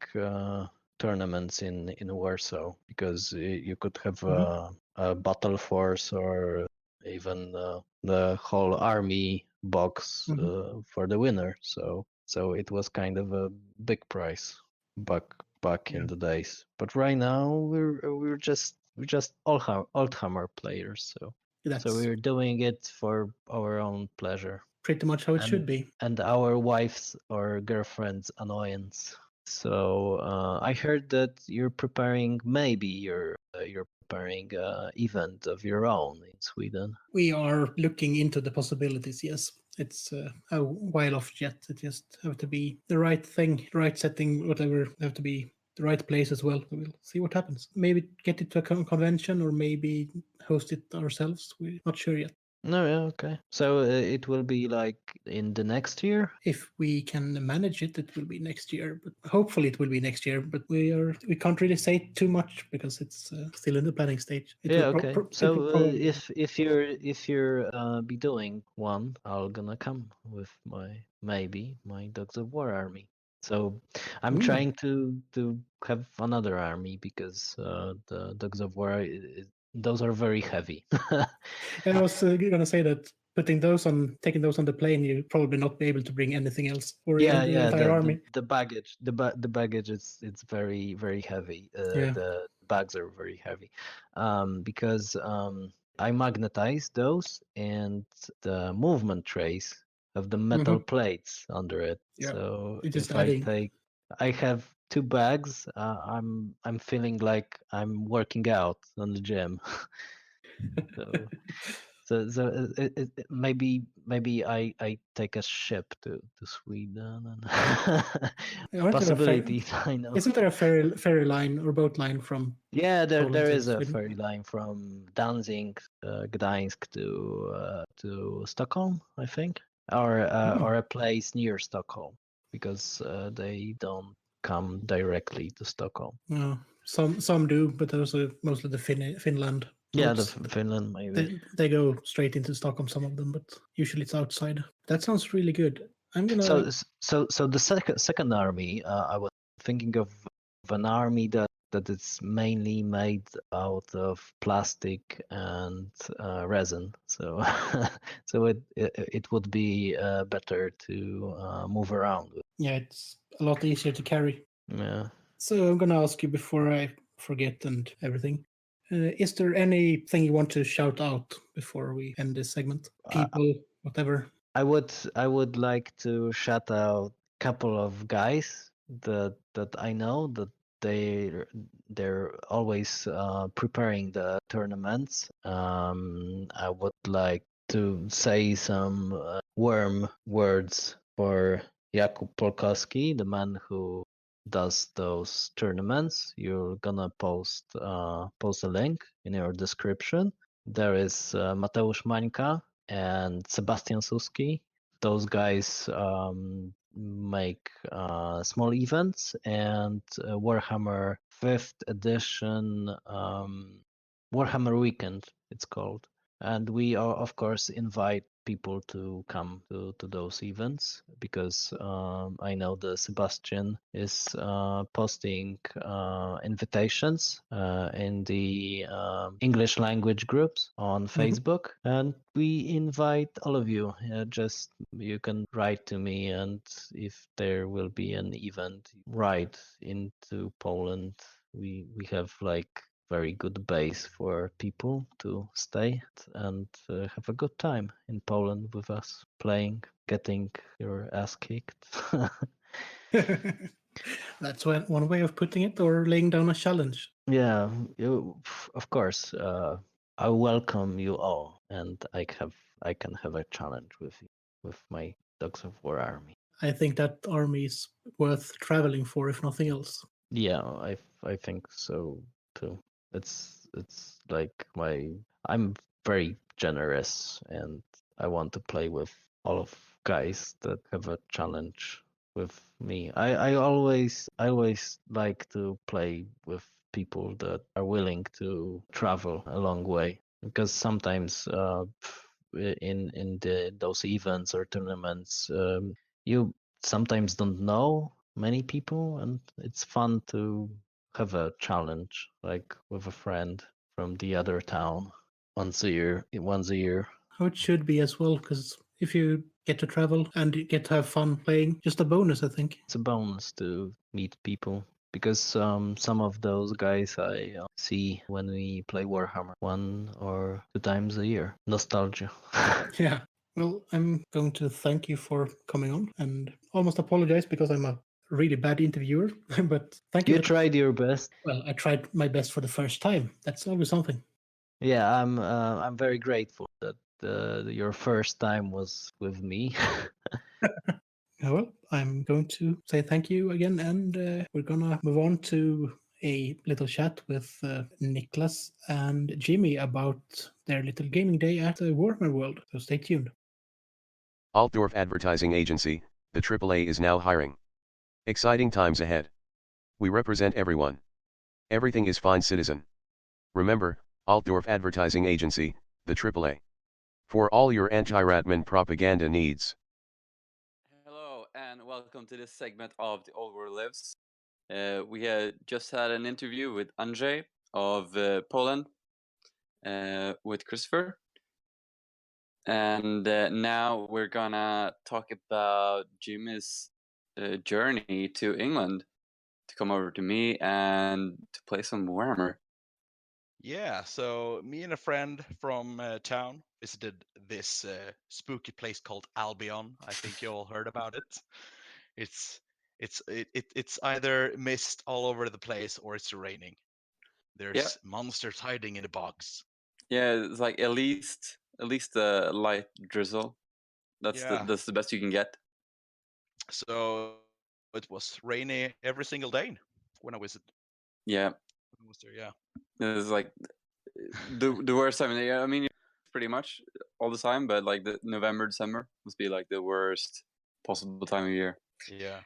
tournaments in Warsaw, because you could have a battle force or even the whole army box for the winner. So it was kind of a big prize back in the days. But right now we're just Oldhammer players. So we're doing it for our own pleasure. Pretty much how it should be. And our wives or girlfriends' annoyance. So I heard that you're preparing, maybe you're preparing an event of your own in Sweden. We are looking into the possibilities, yes. It's a while off yet. It just have to be the right thing, the right setting, whatever. Have to be the right place as well. We'll see what happens. Maybe get it to a convention, or maybe host it ourselves. We're not sure yet. No, yeah, okay. So it will be like in the next year? If we can manage it, it will be next year. But hopefully, it will be next year. But we can't really say too much because it's still in the planning stage. It Yeah, will okay. it will So probably. if you're be doing one, I'll gonna come with my Dogs of War army. So I'm Mm. trying to have another army because the Dogs of War those are very heavy. I was gonna say that taking those on the plane, you'll probably not be able to bring anything else or Yeah, the yeah. entire The army. the, the baggage, the baggage is it's very very heavy. Yeah. The bags are very heavy, because I magnetize those, and the movement trays have the metal Hmm. plates under it. Yeah. So It's just if I adding. take, I have two bags. I'm feeling like I'm working out on the gym. So maybe I take a ship to Sweden and Aren't there a possibilities. I know. Isn't there a ferry line or boat line from Yeah, Poland there to is a Sweden? ferry line from Danzig, Gdańsk to Stockholm, I think, Oh, or a place near Stockholm, because they don't come directly to Stockholm. no. Some do, but those are mostly the Finland Yeah, the boats. Finland maybe. They go straight into Stockholm, some of them, but usually it's outside. That sounds really good. I'm So, gonna. so the second army, I was thinking of an army that is mainly made out of plastic and resin. So, so it would be better to move around with. Yeah, it's a lot easier to carry. Yeah. So I'm gonna ask you before I forget and everything. Is there anything you want to shout out before we end this segment? I, People, whatever. I would like to shout out a couple of guys that I know that they're always preparing the tournaments. I would like to say some warm words for Jakub Polkowski, the man who does those tournaments. You're gonna post a link in your description. There is Mateusz Mańka and Sebastian Suski. Those guys make small events, and Warhammer 5th edition Warhammer Weekend, it's called. And we are, of course, invite people to come to those events, because I know the Sebastian is posting invitations in the English language groups on Facebook, and we invite all of you. Just you can write to me, and if there will be an event right into Poland, we have like very good base for people to stay and have a good time in Poland with us, playing, getting your ass kicked. That's one way of putting it, or laying down a challenge. Yeah, of course. I welcome you all, and I can have a challenge with you, with my Dogs of War army. I think that army is worth traveling for, if nothing else. Yeah, I think so too. It's like I'm very generous, and I want to play with all of guys that have a challenge with me. I always like to play with people that are willing to travel a long way, because sometimes in those events or tournaments, you sometimes don't know many people, and it's fun to have a challenge like with a friend from the other town once a year. How it should be as well, because if you get to travel and you get to have fun playing, just a bonus, I think. It's a bonus to meet people, because some of those guys I see when we play Warhammer 1 or 2 times a year. Nostalgia. Yeah. Well, I'm going to thank you for coming on and almost apologize because I'm a really bad interviewer. But thank you. You tried your best. Well, I tried my best for the first time. That's always something. Yeah, I'm very grateful that your first time was with me. Well, I'm going to say thank you again, and we're gonna move on to a little chat with Niklas and Jimmy about their little gaming day at Warhammer World. So stay tuned. Altdorf Advertising Agency, the AAA is now hiring. Exciting times ahead. We represent everyone. Everything is fine, citizen. Remember, Altdorf Advertising Agency, the AAA. For all your anti-Ratman propaganda needs. Hello and welcome to this segment of The Old World Lives. We had just had an interview with Andrzej of Poland with Christopher. And now we're gonna talk about Jimmy's journey to England to come over to me and to play some Warhammer. Yeah, so me and a friend from town visited this spooky place called Albion. I think you all heard about it. It's either mist all over the place or it's raining. There's monsters hiding in the bogs. Yeah, it's like at least a light drizzle. That's Yeah. that's the best you can get. So it was rainy every single day when I visited. Yeah, When I was there, yeah. it's like the worst time of the year. I mean, pretty much all the time, but like the November, December must be like the worst possible time of year. Yeah.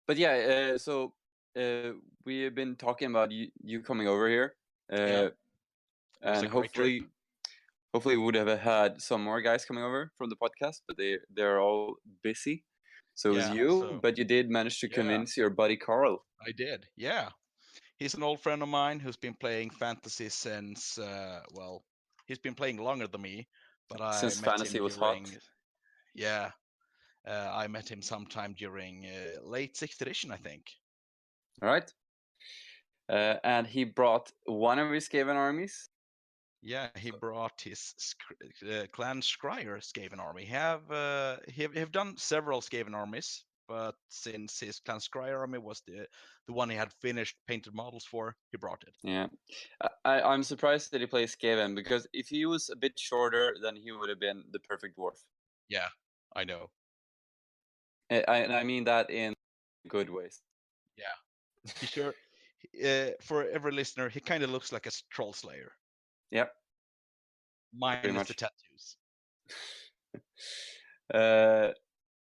But yeah, so we have been talking about you coming over here, Yeah. It was and a great trip. hopefully we would have had some more guys coming over from the podcast, but they're all busy. So it was Yeah, you, so- but you did manage to Yeah. convince your buddy Carl. I did, yeah. He's an old friend of mine who's been playing fantasy since, well, he's been playing longer than me, but I Since met fantasy him was during, hot. yeah, I met him sometime during late 6th edition, I think. All right. And he brought one of his Skaven armies. Yeah, he brought his clan Scryer Skaven army. He have done several Skaven armies, but since his clan Scryer army was the one he had finished painted models for, he brought it. Yeah, I'm surprised that he plays Skaven, because if he was a bit shorter, then he would have been the perfect dwarf. Yeah, I know. I mean that in good ways. Yeah, he sure. For every listener, he kind of looks like a troll slayer. Yep. Minus much. the tattoos.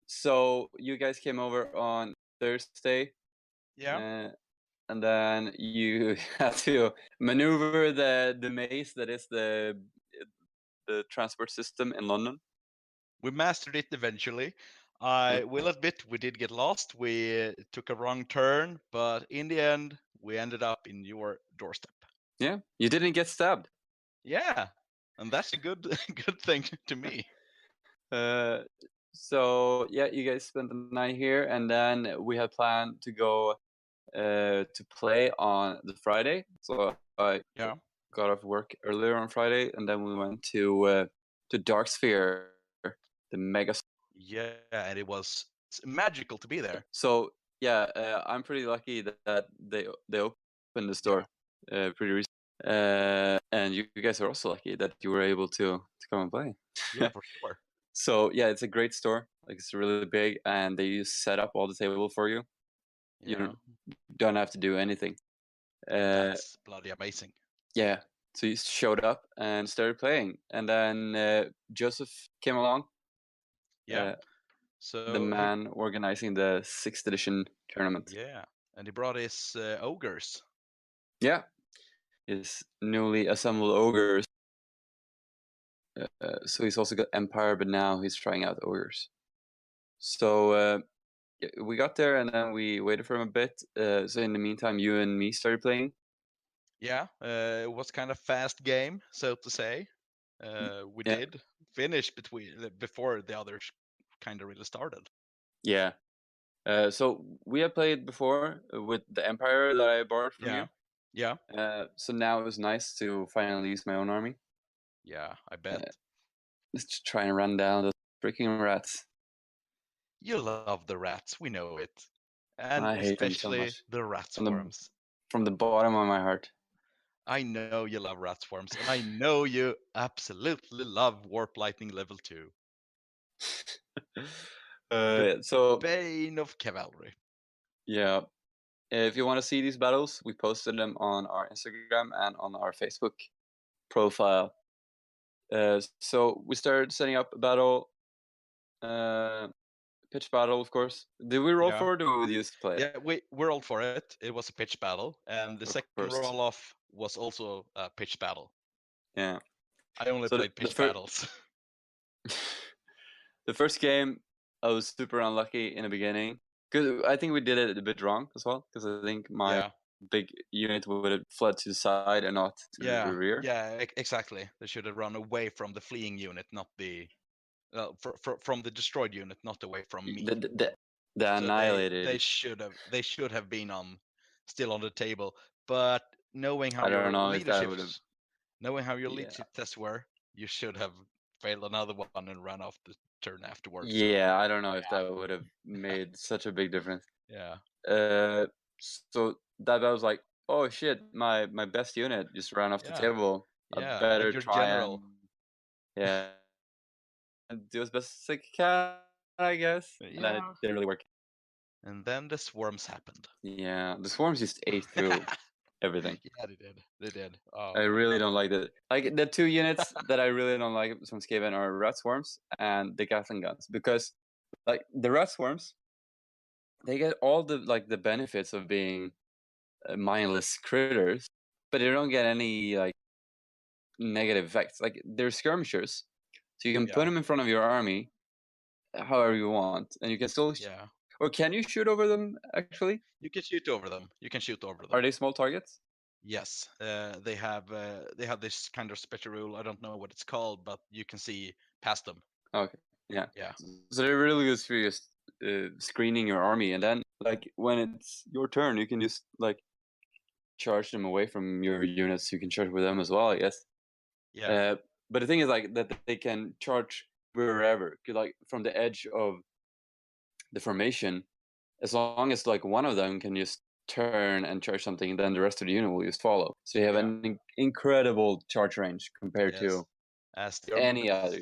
So you guys came over on Thursday. Yeah. And then you had to maneuver the maze that is the transport system in London. We mastered it eventually. I will admit we did get lost. We took a wrong turn, but in the end, we ended up in your doorstep. Yeah, you didn't get stabbed. Yeah, and that's a good good thing to me. So yeah, you guys spent the night here, and then we had planned to go to play on the Friday. So I got off work earlier on Friday, and then we went to Darksphere, the mega. Yeah, and it was magical to be there. So yeah, I'm pretty lucky that they opened the store pretty recently, and you guys are also lucky that you were able to come and play. Yeah, for sure. So yeah, it's a great store. Like, it's really big, and they just set up all the table for you. Yeah. You don't have to do anything. That's bloody amazing. Yeah. So you showed up and started playing, and then Joseph came along. Yeah. So the man organizing the 6th edition tournament. Yeah, and he brought his ogres. Yeah, his newly assembled ogres. So he's also got Empire, but now he's trying out ogres. So we got there, and then we waited for him a bit. So in the meantime, you and me started playing. Yeah, it was kind of fast game, so to say. We did finish before the others kind of really started. Yeah. So we have played before with the Empire that I borrowed from you. Yeah. So now it was nice to finally use my own army. Yeah, I bet. Let's just try and run down those freaking rats. You love the rats, we know it. And I hate them so especially much. the rat swarms. From the bottom of my heart. I know you love rat swarms, and I know you absolutely love Warp Lightning level 2. So bane of cavalry. Yeah, if you want to see these battles, we posted them on our Instagram and on our Facebook profile. So we started setting up a battle, pitch battle, of course. Did we roll Yeah. for it, or we used to play it? Yeah, we rolled for it. It was a pitch battle, and the Of second course. roll off was also a pitch battle. Yeah. I only So played pitch battles. The first game, I was super unlucky in the beginning. Cause I think we did it a bit wrong as well. Because I think my Yeah. big unit would have fled to the side and not to the rear. Yeah, exactly. They should have run away from the fleeing unit, not the from the destroyed unit, not away from me. The So annihilated. They should have been still on the table. But knowing how I don't your know if that leadership, would have. knowing how your Yeah. leadership tests were, you should have failed another one and run off the turn afterwards. Yeah, I don't know if that would have made such a big difference. Yeah. So that I was like, oh shit, my best unit just ran off the table. Yeah, I better like your try general. and do as best as I can, I guess. And then it didn't really work. And then the swarms happened. Yeah, the swarms just ate through everything. Yeah, they did. Oh, I really don't like that. Like the two units that I really don't like from Skaven are rat swarms and the Gatling guns, because like the rat swarms, they get all the benefits of being mindless critters, but they don't get any like negative effects. Like they're skirmishers, so you can put them in front of your army however you want, and you can still. Or can you shoot over them? Actually, you can shoot over them. Are they small targets? Yes, they have this kind of special rule. I don't know what it's called, but you can see past them. Okay, yeah. Yeah. So they're really good for just screening your army, and then like when it's your turn, you can just like charge them away from your units. You can charge with them as well, I guess. Yeah. But the thing is like that they can charge wherever, like from the edge of the formation, as long as like one of them can just turn and charge something, then the rest of the unit will just follow. So you have an incredible charge range compared to any other.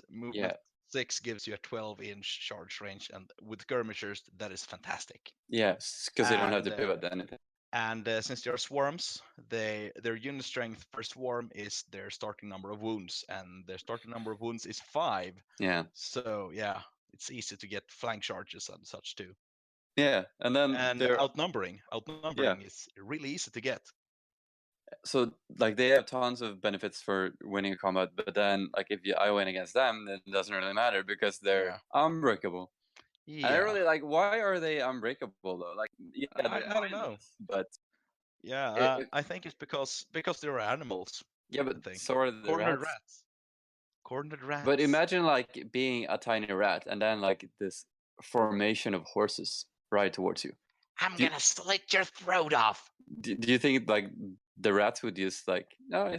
Movement 6 gives you a 12-inch charge range, and with skirmishers, that is fantastic. Yes, because they don't have to pivot anything. And since they are swarms, their unit strength per swarm is their starting number of wounds, and their starting number of wounds is 5. Yeah. So yeah, it's easy to get flank charges and such too. Yeah, and then outnumbering is really easy to get. So like they have tons of benefits for winning a combat, but then like if I win against them, then it doesn't really matter because they're unbreakable. Yeah. And I really like, why are they unbreakable though? Like I don't know, but I think it's because they're animals. Yeah, but so are the rats. Cornered rats. But imagine like being a tiny rat and then like this formation of horses right towards you. I'm gonna slit your throat off. Do you think like the rats would just like, no,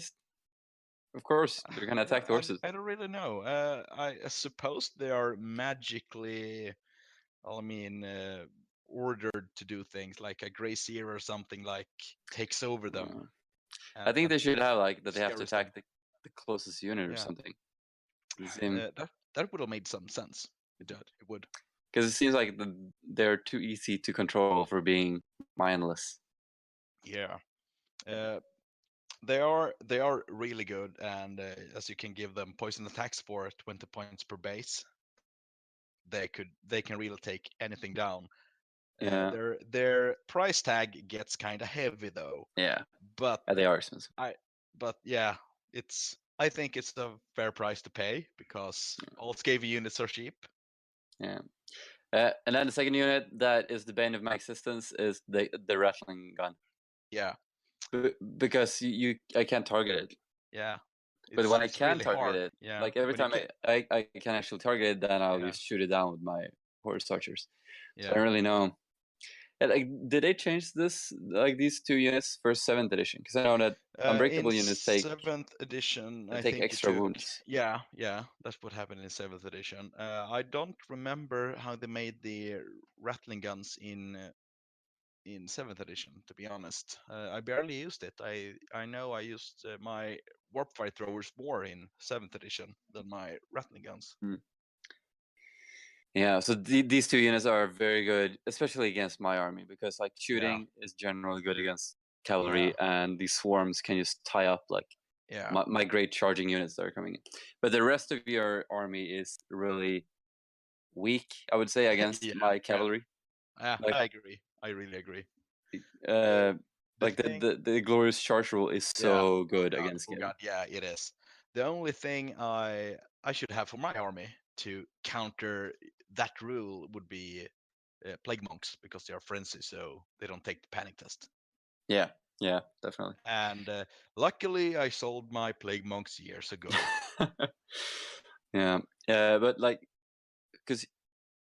of course they're gonna attack the horses? I don't really know. I suppose they are magically, ordered to do things, like a gray seer or something like takes over them. I think they should have like that they have to attack the closest unit or something. That would have made some sense. It would. Because it seems like they're too easy to control for being mindless. Yeah. They are really good, and as you can give them poison attacks for 20 points per base, they can really take anything down. Yeah. Their price tag gets kind of heavy though. Yeah. But they are expensive. I think it's a fair price to pay because all Skaven units are cheap. Yeah. And then the second unit that is the bane of my existence is the rattling gun. Yeah. Because I can't target it. Yeah. But when I can really target it, like every time I can actually target it, then I'll just shoot it down with my horse archers. Yeah. So I don't really know. Like, did they change this, like these two units for 7th edition? Because I know that unbreakable units take 7th edition. I think extra wounds. Yeah, that's what happened in 7th edition. I don't remember how they made the rattling guns in 7th edition, to be honest. I barely used it. I know I used my warp fire throwers more in 7th edition than my rattling guns. Yeah, so these two units are very good, especially against my army, because like shooting is generally good against cavalry, and these swarms can just tie up like my great charging units that are coming in. But the rest of your army is really weak, I would say, against my cavalry. Like, I agree. I really agree. like the glorious charge rule is so good God, against cavalry. yeah, it is. The only thing I should have for my army to counter that rule would be plague monks, because they are frenzy, so they don't take the panic test. Yeah, definitely. And luckily, I sold my plague monks years ago. Yeah, but like, because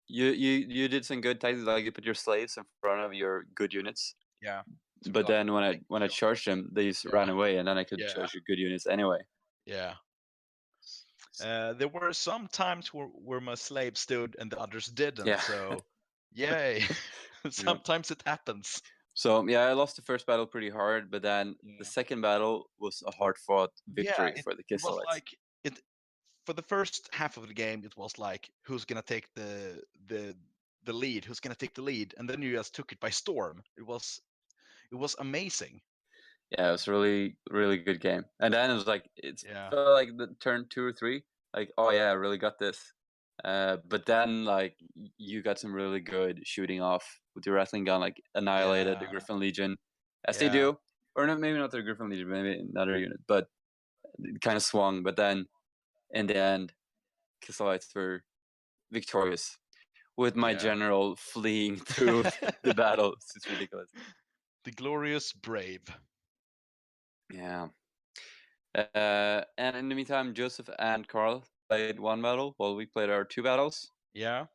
you did some good tactics, like you put your slaves in front of your good units. Yeah. But then when I charged them, they just ran away, and then I could charge your good units anyway. Yeah. There were some times where my slaves stood and the others didn't. Yeah. So, yay! Sometimes it happens. So yeah, I lost the first battle pretty hard, but then the second battle was a hard-fought victory for the It was Kislevites. like for the first half of the game. It was like, who's gonna take the lead? Who's gonna take the lead? And then you just took it by storm. It was amazing. Yeah, it was a really, really good game. And then it was like, felt like the turn 2 or 3, like, oh yeah, I really got this. But then like you got some really good shooting off with your rattling gun, like annihilated the Griffin Legion, as they do, or no, maybe not the Griffin Legion, maybe another unit, but it kind of swung. But then in the end, Kislevites were victorious, with my general fleeing through the battle. It's ridiculous. The glorious brave. Yeah. And in the meantime, Joseph and Carl played one battle while we played our 2 battles. Yeah.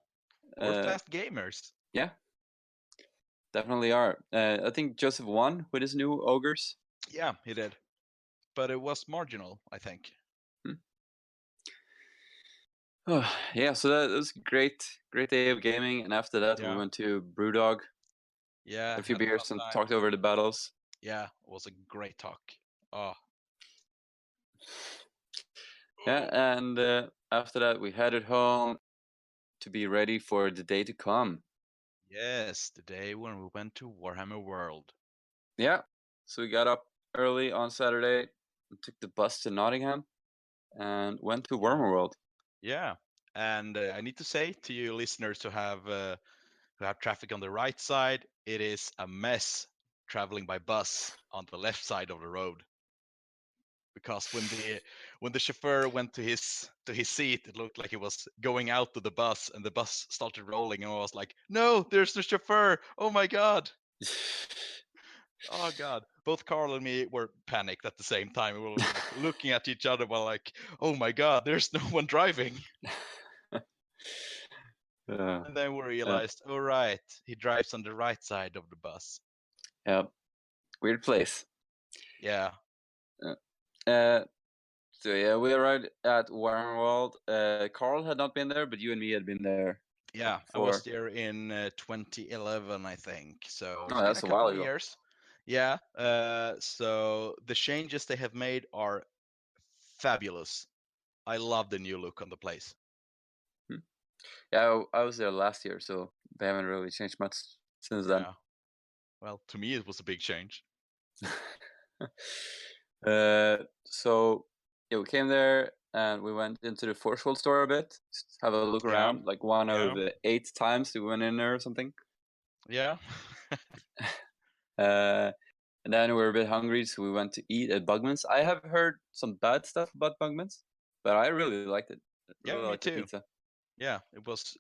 We're fast gamers. Yeah. Definitely are. I think Joseph won with his new ogres. Yeah, he did. But it was marginal, I think. Oh, yeah, so that was a great day of gaming. And after that, we went to Brewdog. Yeah. A few beers and talked over the battles. Yeah, it was a great talk. Oh. Yeah, and after that, we headed home to be ready for the day to come. Yes, the day when we went to Warhammer World. Yeah, so we got up early on Saturday, took the bus to Nottingham, and went to Warhammer World. Yeah, and I need to say to you listeners who have traffic on the right side, it is a mess traveling by bus on the left side of the road. Because when the chauffeur went to his seat, it looked like he was going out to the bus, and the bus started rolling, and I was like, "No, there's the chauffeur! Oh my god!" Oh god! Both Carl and me were panicked at the same time. We were like, looking at each other, while like, "Oh my god, there's no one driving!" And then we realized, oh right, he drives on the right side of the bus. Yeah, weird place. Yeah. So yeah, we arrived at Warhammer World. Carl had not been there, but you and me had been there. Yeah, I was there in 2011, I think. So oh, that's a while ago. Years. Yeah. So the changes they have made are fabulous. I love the new look on the place. Yeah, I was there last year, so they haven't really changed much since then. Well, to me, it was a big change. So yeah, we came there and we went into the Force World store a bit, just have a look around. Like one out of the 8 times we went in there or something. Yeah. And then we were a bit hungry, so we went to eat at Bugman's. I have heard some bad stuff about Bugman's, but I really liked it. Me too. Pizza. Yeah, it was.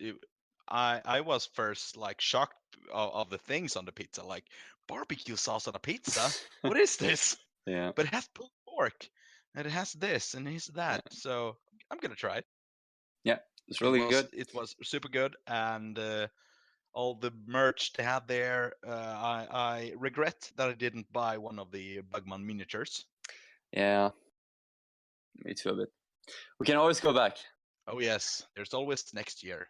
I was first like shocked of the things on the pizza, like barbecue sauce on a pizza. What is this? Yeah. But it has pulled pork, and it has this, and it has that. So I'm gonna try it. Yeah, it's really good. It was super good, and all the merch they had there. I regret that I didn't buy one of the Bugman miniatures. Yeah, me too a bit. We can always go back. Oh yes, there's always next year.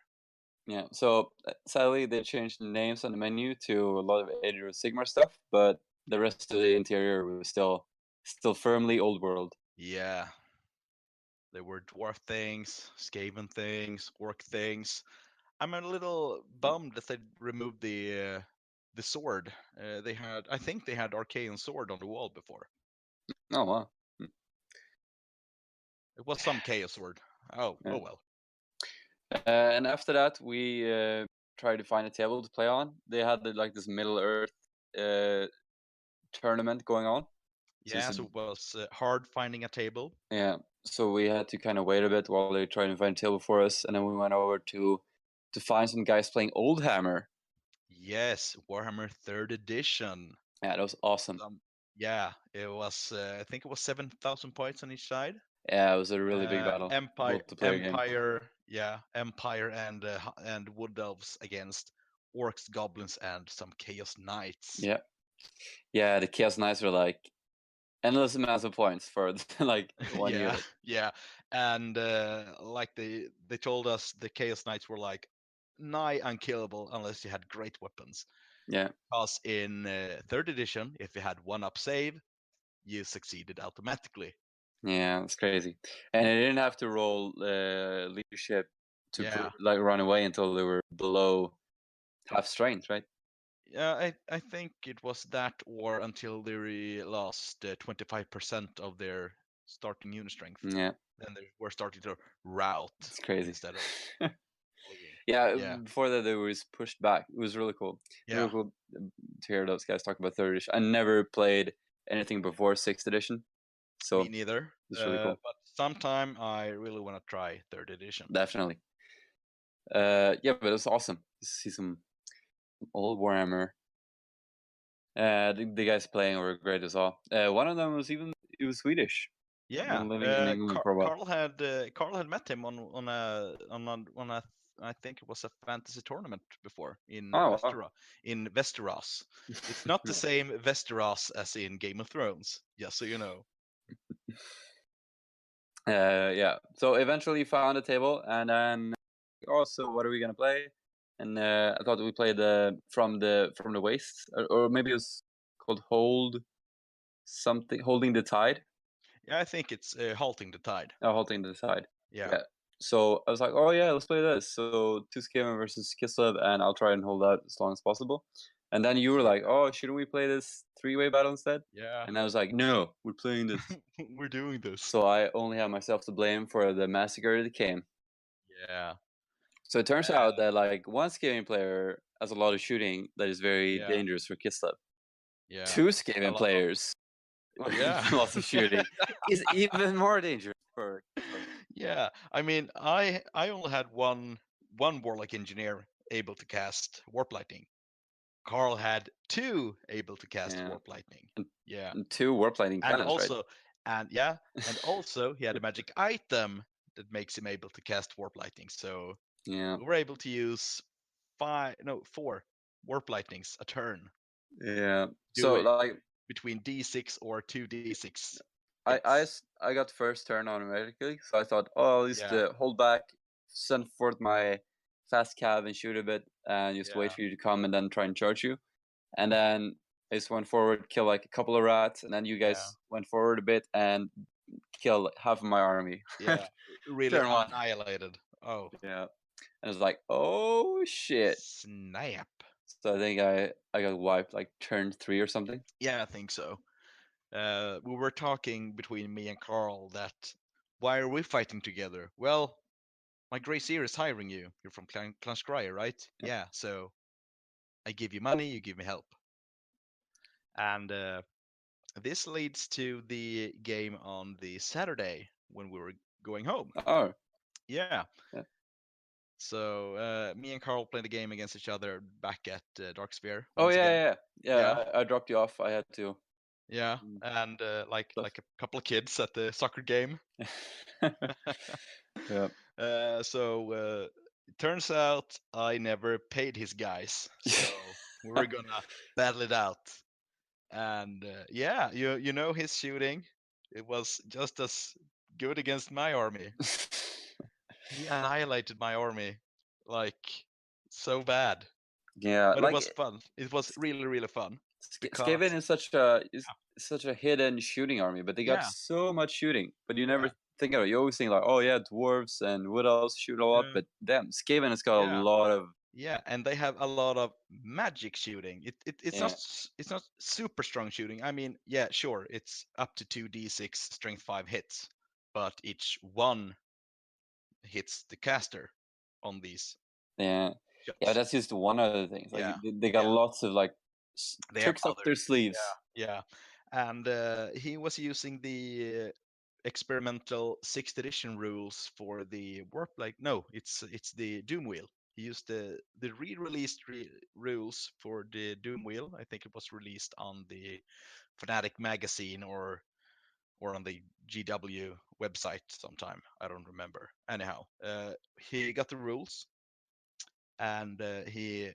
Yeah, so sadly they changed the names on the menu to a lot of Age of Sigmar stuff, but the rest of the interior was still firmly old world. Yeah, there were dwarf things, Skaven things, orc things. I'm a little bummed that they removed the sword. I think they had Arcane sword on the wall before. Oh wow. It was some chaos sword. Oh Yeah. well. And after that, we tried to find a table to play on. They had like this Middle Earth tournament going on. Yeah, so it was hard finding a table. Yeah, so we had to kind of wait a bit while they tried to find a table for us, and then we went over to find some guys playing Oldhammer. Yes, Warhammer 3rd edition. Yeah, that was awesome. Yeah, it was. I think it was 7,000 points on each side. Yeah, it was a really big battle. Empire, Empire and Wood Elves against Orcs, Goblins, and some Chaos Knights. Yeah, yeah, the Chaos Knights were like endless amounts of points for like 1 unit. Yeah, and like they told us the Chaos Knights were like nigh unkillable unless you had great weapons. Yeah, because in 3rd edition, if you had 1-up save, you succeeded automatically. Yeah, it's crazy, and they didn't have to roll leadership to like run away until they were below half strength, right? Yeah, I think it was that, or until they lost 25% of their starting unit strength. Yeah, then they were starting to rout. It's crazy. Instead of yeah, before that they was pushed back. It was really cool. Yeah. Really cool to hear those guys talk about 3rd edition. I never played anything before 6th edition, so Me neither. It's really cool. But sometime I really want to try 3rd edition. Definitely. Yeah, but it was awesome to see some old Warhammer. The guys playing were great as well. One of them was Swedish. Yeah, Been living in England for a while. Carl had met him on a I think it was a fantasy tournament before in in Westeros. It's not the same Westeros as in Game of Thrones, just so you know. Yeah. So eventually found a table, and then also what are we gonna play? And I thought we played from the waste, or maybe it was called holding the tide. Yeah, I think it's halting the tide. Oh, halting the tide. Yeah. So I was like, oh yeah, let's play this. So 2 Skaven versus Kislev, and I'll try and hold out as long as possible. And then you were like, oh, shouldn't we play this 3-way battle instead? Yeah. And I was like, no, we're playing this. We're doing this. So I only have myself to blame for the massacre that came. Yeah. So it turns out that like one Skaven player has a lot of shooting that is very dangerous for Kislev. Yeah. 2 Skaven players lots of shooting is even more dangerous for Yeah, I mean, I only had one Warlock engineer able to cast Warp Lightning. Carl had 2 able to cast Warp Lightning. And 2 Warp Lightning cannons, and also he had a magic item that makes him able to cast Warp Lightning. So we were able to use 4 Warp Lightnings a turn. Yeah. So like between D6 or 2D6. I got first turn automatically, so I thought, oh, I'll just hold back, send forth my fast cav and shoot a bit, and just wait for you to come and then try and charge you. And then I just went forward, kill like a couple of rats, and then you guys went forward a bit and killed half of my army. Yeah, really annihilated. Oh. Yeah. And I was like, oh shit. Snap. So I think I got wiped like turn 3 or something. Yeah, I think so. We were talking between me and Carl that why are we fighting together? Well, my Grey Seer is hiring you. You're from Clan Skryre, right? Yeah. So I give you money, you give me help. And this leads to the game on the Saturday when we were going home. Oh. Yeah. So me and Carl played the game against each other back at Darksphere. Oh yeah. I dropped you off. I had to. Yeah, and like a couple of kids at the soccer game. Yeah. So it turns out I never paid his guys, so we were gonna battle it out. And you know his shooting. It was just as good against my army. He annihilated my army, like so bad. Yeah, but it was fun. It was really, really fun. Skaven is such a hidden shooting army, but they got so much shooting, but you never think of it, you always think like, oh yeah, dwarves and wood elves shoot a lot, Yeah. but damn, Skaven has got Yeah. a lot of. Yeah, and they have a lot of magic shooting. It's Yeah. it's not super strong shooting. I mean, yeah, sure, it's up to 2d6 strength 5 hits, but each one hits the caster on these Yeah, shots. yeah, that's just one of the things. Like Yeah, they got yeah. lots of like They have tricks up their others. sleeves. Yeah, and he was using the experimental 6th edition rules for the warp. Like, no, it's the Doom Wheel. He used the re-released rules for the Doom Wheel. I think it was released on the Fnatic magazine or on the GW website sometime. I don't remember. Anyhow, he got the rules, and he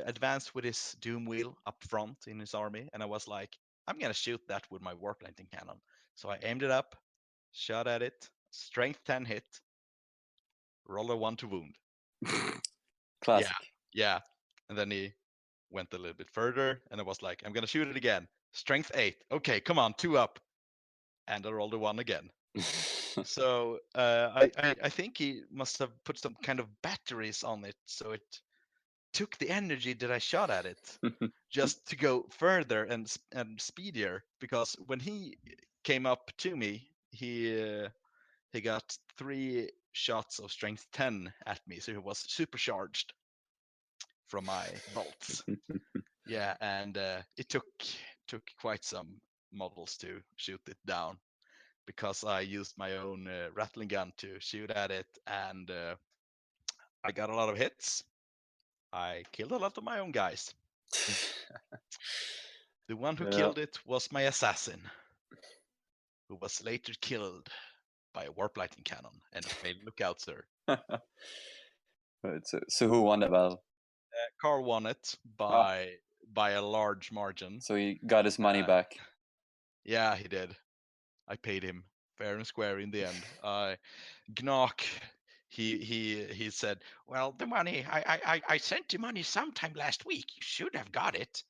advanced with his Doom Wheel up front in his army, and I was like, I'm gonna shoot that with my warp lightning cannon. So I aimed it up, shot at it, strength 10 hit, roll a 1 to wound. Classic. Yeah. And then he went a little bit further, and I was like, I'm gonna shoot it again. Strength 8. Okay, come on, 2 up. And I rolled a 1 again. So I think he must have put some kind of batteries on it, so it took the energy that I shot at it just to go further and speedier. Because when he came up to me, he got 3 shots of strength 10 at me, so he was supercharged from my bolts. Yeah, and it took quite some models to shoot it down, because I used my own rattling gun to shoot at it, and I got a lot of hits. I killed a lot of my own guys. The one who Yeah. killed it was my assassin, who was later killed by a warp lightning cannon and a failed lookout, sir. Right, so who won the battle? Carl won it by a large margin. So he got his money back. Yeah, he did. I paid him fair and square in the end. Gnock, he said, well, the money, I sent the money sometime last week. You should have got it.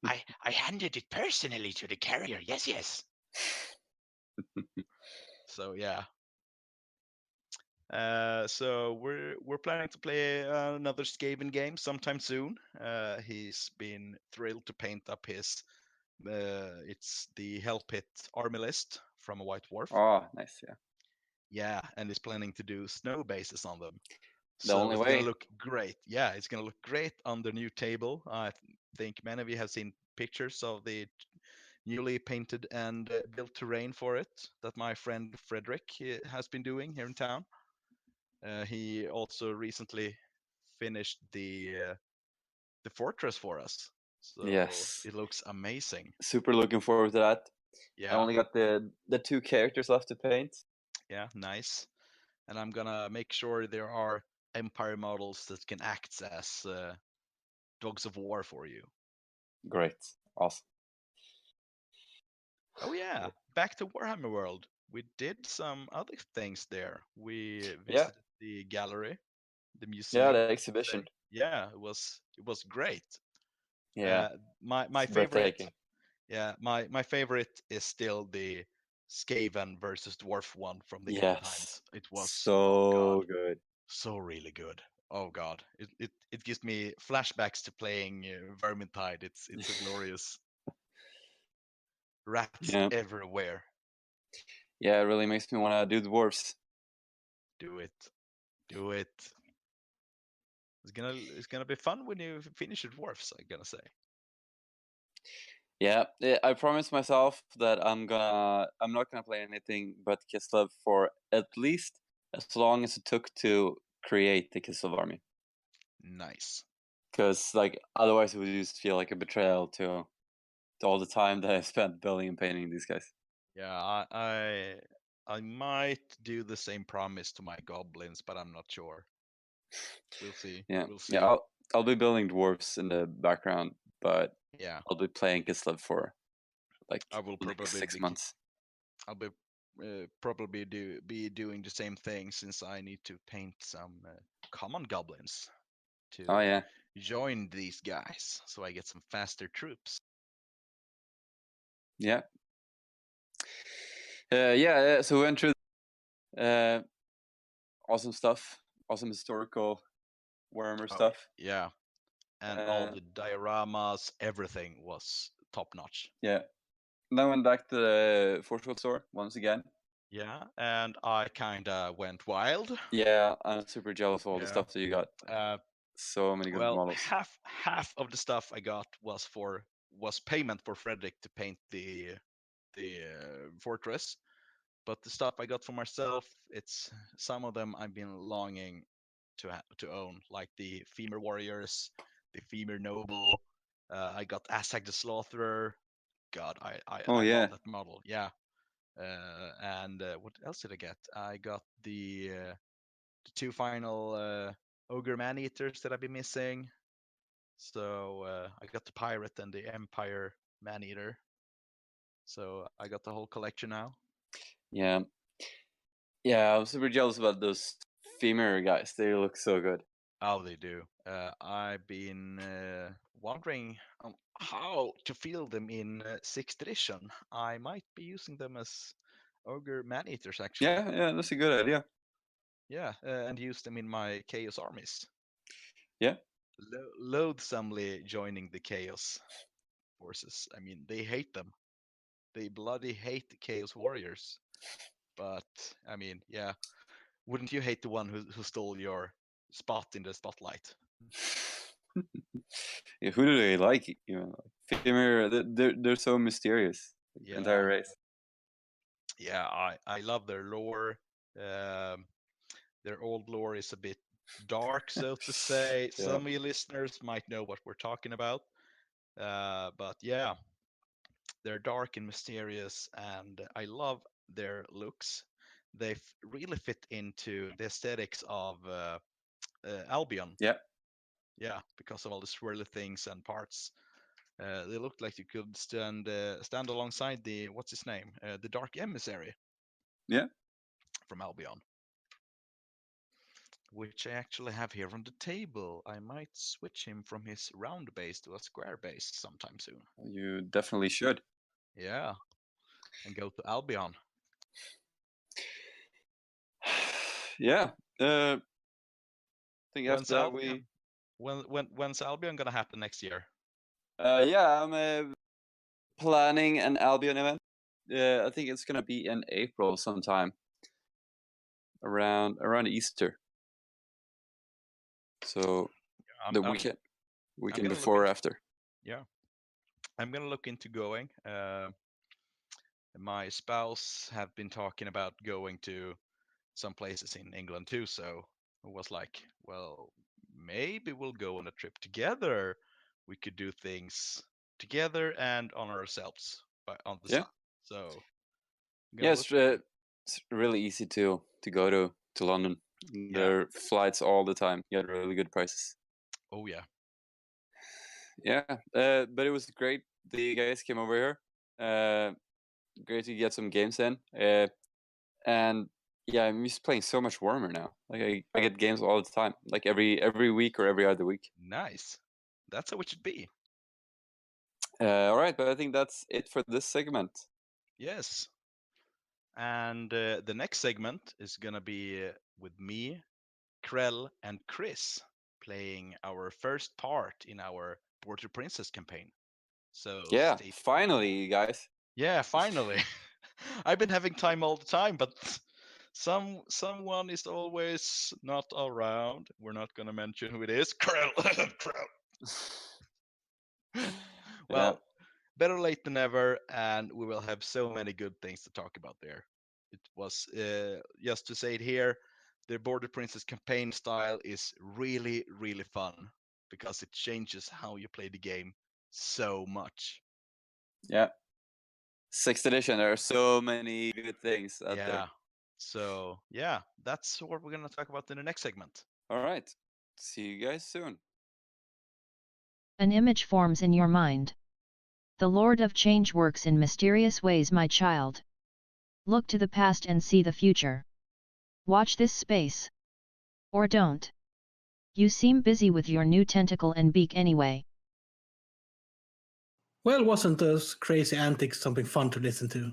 I handed it personally to the carrier. Yes. So yeah. So we're planning to play another Skaven game sometime soon. He's been thrilled to paint up his it's the Hell Pit army list from a White Dwarf. Oh, nice, yeah. Yeah, and he's planning to do snow bases on them. The only it's way. gonna look great. Yeah, it's gonna look great on the new table. I think many of you have seen pictures of the newly painted and built terrain for it that my friend Frederick has been doing here in town. He also recently finished the fortress for us. So Yes. it looks amazing. Super looking forward to that. Yeah. I only got the 2 characters left to paint. Yeah, nice. And I'm gonna make sure there are Empire models that can act as dogs of war for you. Great. Awesome. Oh yeah, back to Warhammer World. We did some other things there. We visited the gallery, the museum. Yeah, the exhibition. Yeah, it was great. Yeah. My favorite. Yeah, my favorite is still the Skaven versus Dwarf one from the old times. It was so good. So really good. Oh god, it gives me flashbacks to playing Vermintide. It's so glorious. Rats everywhere. Yeah, it really makes me want to do dwarves. Do it. It's gonna be fun when you finish your dwarfs, I'm gonna say. Yeah, I promised myself that I'm not gonna play anything but Kislev for at least as long as it took to create the Kislev army. Nice. Because like otherwise it would just feel like a betrayal to all the time that I spent building and painting these guys. Yeah, I might do the same promise to my goblins, but I'm not sure. We'll see. Yeah, we'll see. Yeah. I'll be building dwarves in the background, but yeah, I'll be playing Kislev for like I will probably 6 months. I'll be probably be doing the same thing, since I need to paint some common goblins to join these guys, so I get some faster troops. Yeah. So we went through awesome stuff, awesome historical Warhammer stuff. Yeah, and all the dioramas, everything was top notch. Yeah. Then went back to the Forge store once again. Yeah, and I kinda went wild. Yeah, I'm super jealous of all the stuff that you got. So many good models. Half of the stuff I got was payment for Frederick to paint the fortress, but the stuff I got for myself, it's some of them I've been longing to own, like the Femur Warriors, the Femur Noble. I got Azag the Slaughterer. God, I love that model. Yeah. And what else did I get? I got the 2 final Ogre Man-Eaters that I've been missing. So I got the Pirate and the Empire Man-Eater. So I got the whole collection now. Yeah. Yeah, I'm super jealous about those femur guys. They look so good. Oh, they do. I've been wondering how to field them in 6th edition. I might be using them as Ogre Man-Eaters, actually. Yeah, that's a good idea. Yeah, and use them in my Chaos armies. Yeah. Loathsomely joining the Chaos forces. I mean, they hate them. They bloody hate the Chaos Warriors. But, I mean, yeah. Wouldn't you hate the one who stole your spot in the spotlight? Yeah, who do they like? You know, femur, they're so mysterious. The entire race. Yeah, I love their lore. Their old lore is a bit dark, so to say. Yeah. Some of you listeners might know what we're talking about. But yeah, they're dark and mysterious, and I love their looks. They really fit into the aesthetics of Albion. Yeah. Yeah, because of all the swirly things and parts. They looked like you could stand alongside the, what's his name? The Dark Emissary. Yeah. From Albion. Which I actually have here on the table. I might switch him from his round base to a square base sometime soon. You definitely should. Yeah. And go to Albion. Yeah. I think after that when's Albion gonna happen next year? Yeah, I'm planning an Albion event. I think it's gonna be in April sometime. Around Easter. So the weekend before or after. Yeah. I'm gonna look into going. My spouse have been talking about going to some places in England too, so it was like, well, maybe we'll go on a trip together. We could do things together and on ourselves on the side. So yeah, it's really easy to go to London. There are flights all the time. You get really good prices. Oh yeah. Yeah, but it was great. The guys came over here. Great to get some games in. And yeah, I'm just playing so much Warhammer now. Like I get games all the time, like every week or every other week. Nice. That's how it should be. All right, but I think that's it for this segment. Yes. And the next segment is gonna be with me, Krell, and Chris playing our first part in our Border Princess campaign. So yeah, finally, you guys. Yeah, finally. I've been having time all the time, but someone is always not around. We're not gonna mention who it is. Krell. Well, better late than never, and we will have so many good things to talk about there. It was just to say it here, the Border Princess campaign style is really, really fun because it changes how you play the game so much. Yeah. 6th edition, there are so many good things out there. So, yeah, that's what we're going to talk about in the next segment. All right. See you guys soon. An image forms in your mind. The Lord of Change works in mysterious ways, my child. Look to the past and see the future. Watch this space. Or don't. You seem busy with your new tentacle and beak anyway. Well, wasn't those crazy antics something fun to listen to?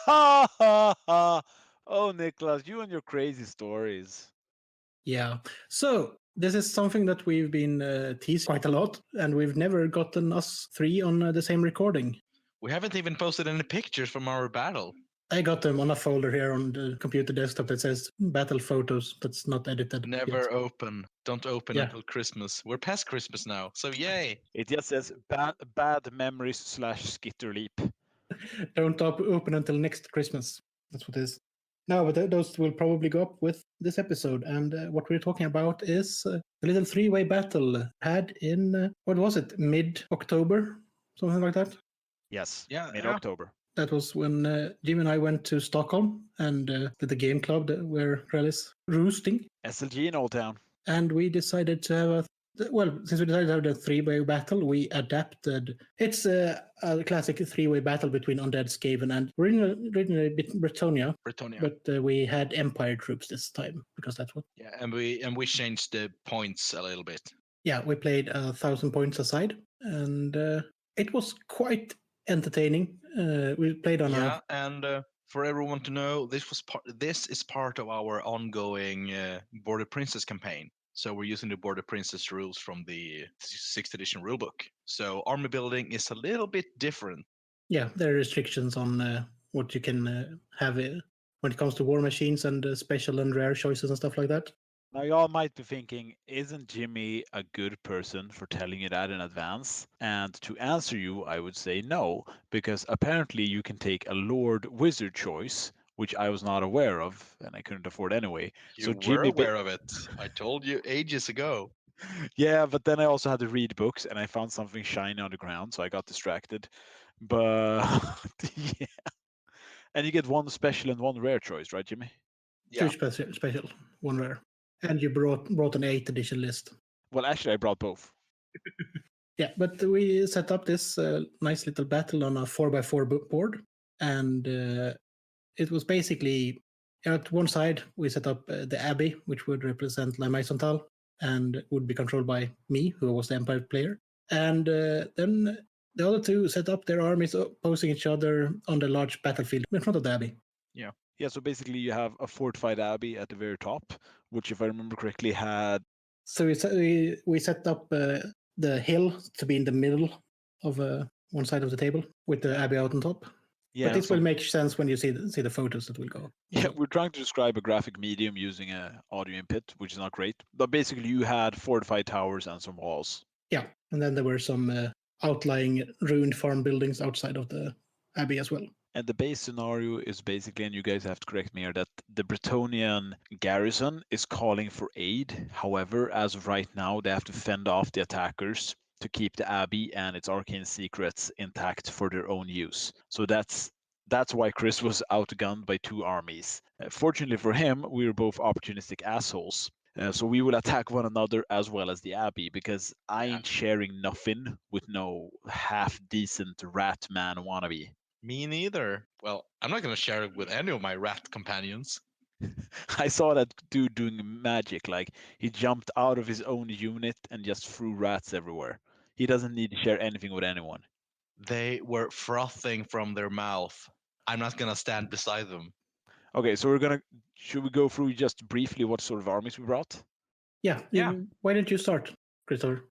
ha ha ha! Oh, Niklas, you and your crazy stories. Yeah. So this is something that we've been teased quite a lot, and we've never gotten us three on the same recording. We haven't even posted any pictures from our battle. I got them on a folder here on the computer desktop that says battle photos that's not edited. Never yet. open. Don't open Yeah. until Christmas. We're past Christmas now, so yay. It just says bad memories / skitter leap. Don't open until next Christmas. That's what it is. No, but those will probably go up with this episode. And what we're talking about is a little three-way battle had in, what was it, mid-October? Something like that? Yes, Yeah, mid-October. That was when Jim and I went to Stockholm and did the game club where Krell is roosting. SLG in Old Town. And we decided to have since we decided to have the three-way battle, we adapted. It's a classic three-way battle between Undead, Skaven, and originally Bretonia. But we had Empire troops this time because that's what. Yeah, and we changed the points a little bit. Yeah, we played 1,000 points aside, and it was quite entertaining. We played on and for everyone to know, this is part of our ongoing Border Princess campaign. So we're using the Border Princess rules from the 6th edition rulebook. So army building is a little bit different. Yeah, there are restrictions on what you can have when it comes to war machines and special and rare choices and stuff like that. Now, y'all might be thinking, isn't Jimmy a good person for telling you that in advance? And to answer you, I would say no, because apparently you can take a Lord Wizard choice, which I was not aware of, and I couldn't afford anyway. You were aware of it. I told you ages ago. Yeah, but then I also had to read books, and I found something shiny on the ground, so I got distracted. But yeah. And you get one special and one rare choice, right, Jimmy? Yeah. Two special, one rare. And you brought an 8th edition list. Well, actually, I brought both. Yeah, but we set up this nice little battle on a 4x4 board. And it was basically, at one side, we set up the Abbey, which would represent La Maisontal, and would be controlled by me, who was the Empire player. And then the other two set up their armies opposing each other on the large battlefield in front of the Abbey. Yeah, so basically you have a fortified abbey at the very top, which, if I remember correctly, had... So we set up the hill to be in the middle of one side of the table with the abbey out on top. Yeah, but this will make sense when you see the photos that will go. Yeah, we're trying to describe a graphic medium using an audio input, which is not great. But basically you had fortified towers and some walls. Yeah, and then there were some outlying ruined farm buildings outside of the abbey as well. And the base scenario is basically, and you guys have to correct me here, that the Bretonian garrison is calling for aid. However, as of right now, they have to fend off the attackers to keep the abbey and its arcane secrets intact for their own use. So that's why Chris was outgunned by two armies. Fortunately for him, we were both opportunistic assholes. So we will attack one another as well as the abbey, because I ain't sharing nothing with no half-decent rat man wannabe. Me neither. Well, I'm not going to share it with any of my rat companions. I saw that dude doing magic. Like, he jumped out of his own unit and just threw rats everywhere. He doesn't need to share anything with anyone. They were frothing from their mouth. I'm not going to stand beside them. Okay, so should we go through just briefly what sort of armies we brought? Yeah. Why don't you start, Christopher?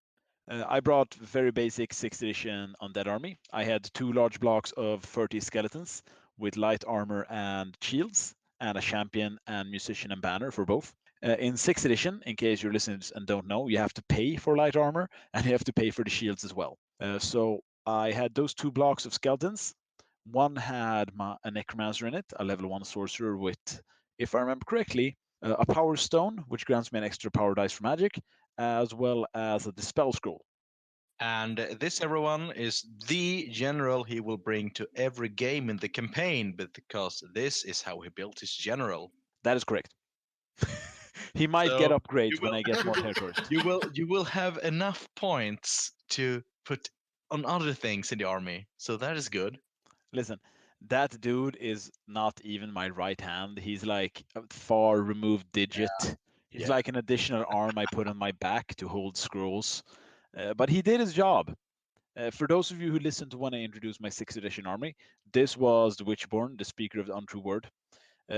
I brought very basic 6th edition undead army. I had 2 large blocks of 30 skeletons with light armor and shields, and a champion and musician and banner for both. In 6th edition, in case your listeners and don't know, you have to pay for light armor and you have to pay for the shields as well. So I had those 2 blocks of skeletons. One had a necromancer in it, a level 1 sorcerer with, if I remember correctly, a power stone, which grants me an extra power dice for magic, as well as a dispel scroll. And this, everyone, is the general he will bring to every game in the campaign, because this is how he built his general. That is correct. He might get upgrades when I get more territories. You will have enough points to put on other things in the army, so that is good. Listen, that dude is not even my right hand. He's like a far removed digit. Yeah. He's like an additional arm I put on my back to hold scrolls. But he did his job. For those of you who listened to when I introduced my 6th edition army, this was the Witchborn, the Speaker of the Untrue Word.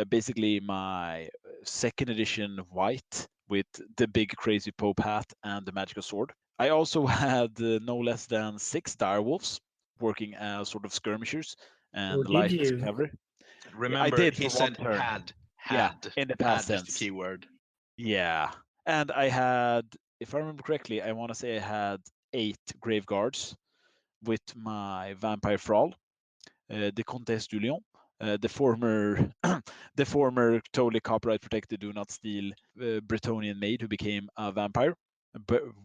Basically, my 2nd edition white with the big crazy Pope hat and the magical sword. I also had no less than 6 direwolves working as sort of skirmishers and Or did light you? cavalry. Remember, I did he for one said turn. had. Yeah, in the past Had is the tense. key word. Yeah. And I had, if I remember correctly, I want to say I had 8 grave guards with my vampire thrall, the Comtesse du Lion, the former the former totally copyright protected do not steal Bretonnian maid who became a vampire,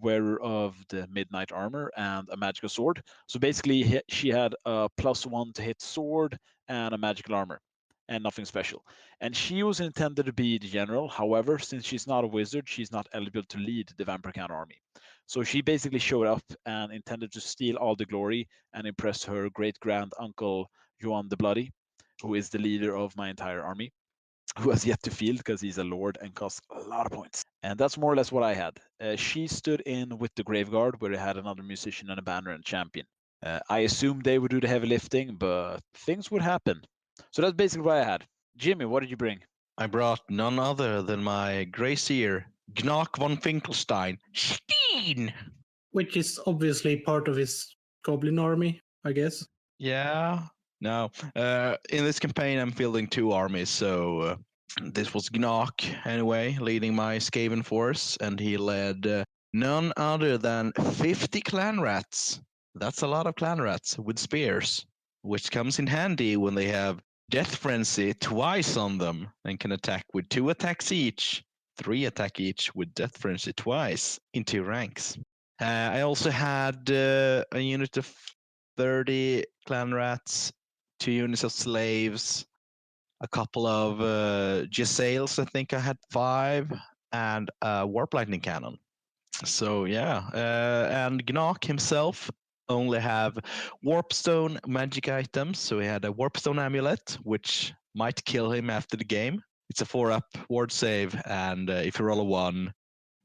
wearer of the midnight armor and a magical sword. So basically she had a +1 to hit sword and a magical armor and nothing special. And she was intended to be the general. However, since she's not a wizard, she's not eligible to lead the vampire count army. So she basically showed up and intended to steal all the glory and impress her great grand uncle Johan the Bloody, who is the leader of my entire army, who has yet to field because he's a lord and costs a lot of points. And that's more or less what I had. She stood in with the Graveguard, where I had another musician and a banner and champion. I assumed they would do the heavy lifting, but things would happen. So that's basically what I had. Jimmy, what did you bring? I brought none other than my Grey Seer, Gnock von Finkelstein, Steen! Which is obviously part of his goblin army, I guess. Yeah. No. In this campaign, I'm fielding 2 armies, so this was Gnock, anyway, leading my Skaven force, and he led none other than 50 clan rats. That's a lot of clan rats with spears, which comes in handy when they have Death Frenzy twice on them and can attack with 2 attacks each, 3 attack each with Death Frenzy twice in 2 ranks. I also had a unit of 30 clan rats, 2 units of slaves, a couple of Gisales, I think I had 5, and a Warp Lightning Cannon. So yeah, and Gnock himself only have Warpstone magic items. So he had a Warpstone amulet, which might kill him after the game. It's a 4-up ward save, and if you roll a 1,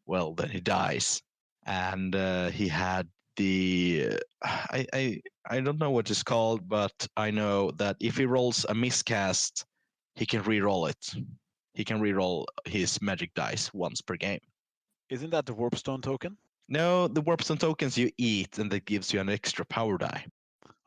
well, then he dies. And he had the I don't know what it's called, but I know that if he rolls a miscast, he can re-roll it. He can re-roll his magic dice once per game. Isn't that the Warpstone token? No, the Warpstone tokens you eat, and that gives you an extra power die.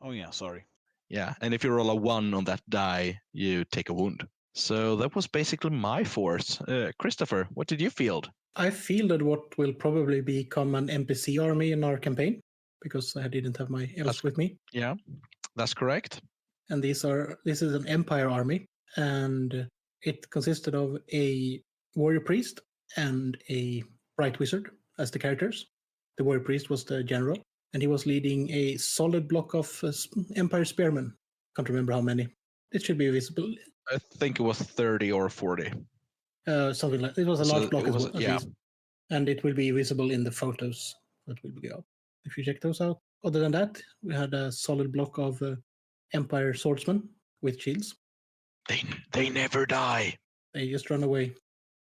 Oh yeah, sorry. Yeah, and if you roll a 1 on that die, you take a wound. So that was basically my force. Christopher, what did you field? I fielded what will probably become an NPC army in our campaign, because I didn't have my elves with me. Yeah, that's correct. And this is an Empire army, and it consisted of a warrior priest and a bright wizard as the characters. The warrior priest was the general, and he was leading a solid block of Empire spearmen. Can't remember how many. It should be visible. I think it was 30 or 40. Something like it was a So large block it was, at yeah. least, and it will be visible in the photos that will be up if you check those out. Other than that, we had a solid block of Empire swordsmen with shields. They never die. They just run away.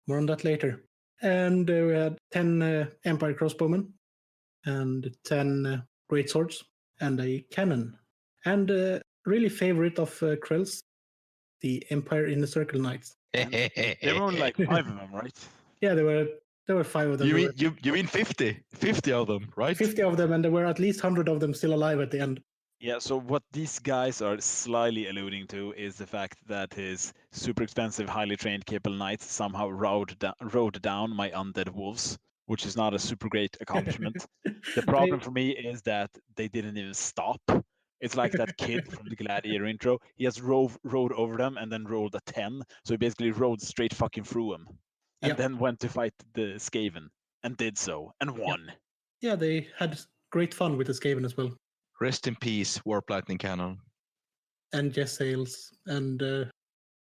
More on that later. And we had 10 Empire crossbowmen and 10 great swords and a cannon. And really favorite of Krell's, the Empire in the Circle Knights. There were only like 5 of them, right? Yeah, there were 5 of them. You mean 50? 50 of them, right? 50 of them, and there were at least 100 of them still alive at the end. Yeah, so what these guys are slyly alluding to is the fact that his super expensive, highly trained, capable knights somehow rode down my undead wolves, which is not a super great accomplishment. The problem for me is that they didn't even stop. It's like that kid from the Gladiator intro. He just rode over them and then rolled a 10. So he basically rode straight fucking through them. And then went to fight the Skaven and did so and won. Yeah, they had great fun with the Skaven as well. Rest in peace, Warp Lightning Cannon. And Gisales and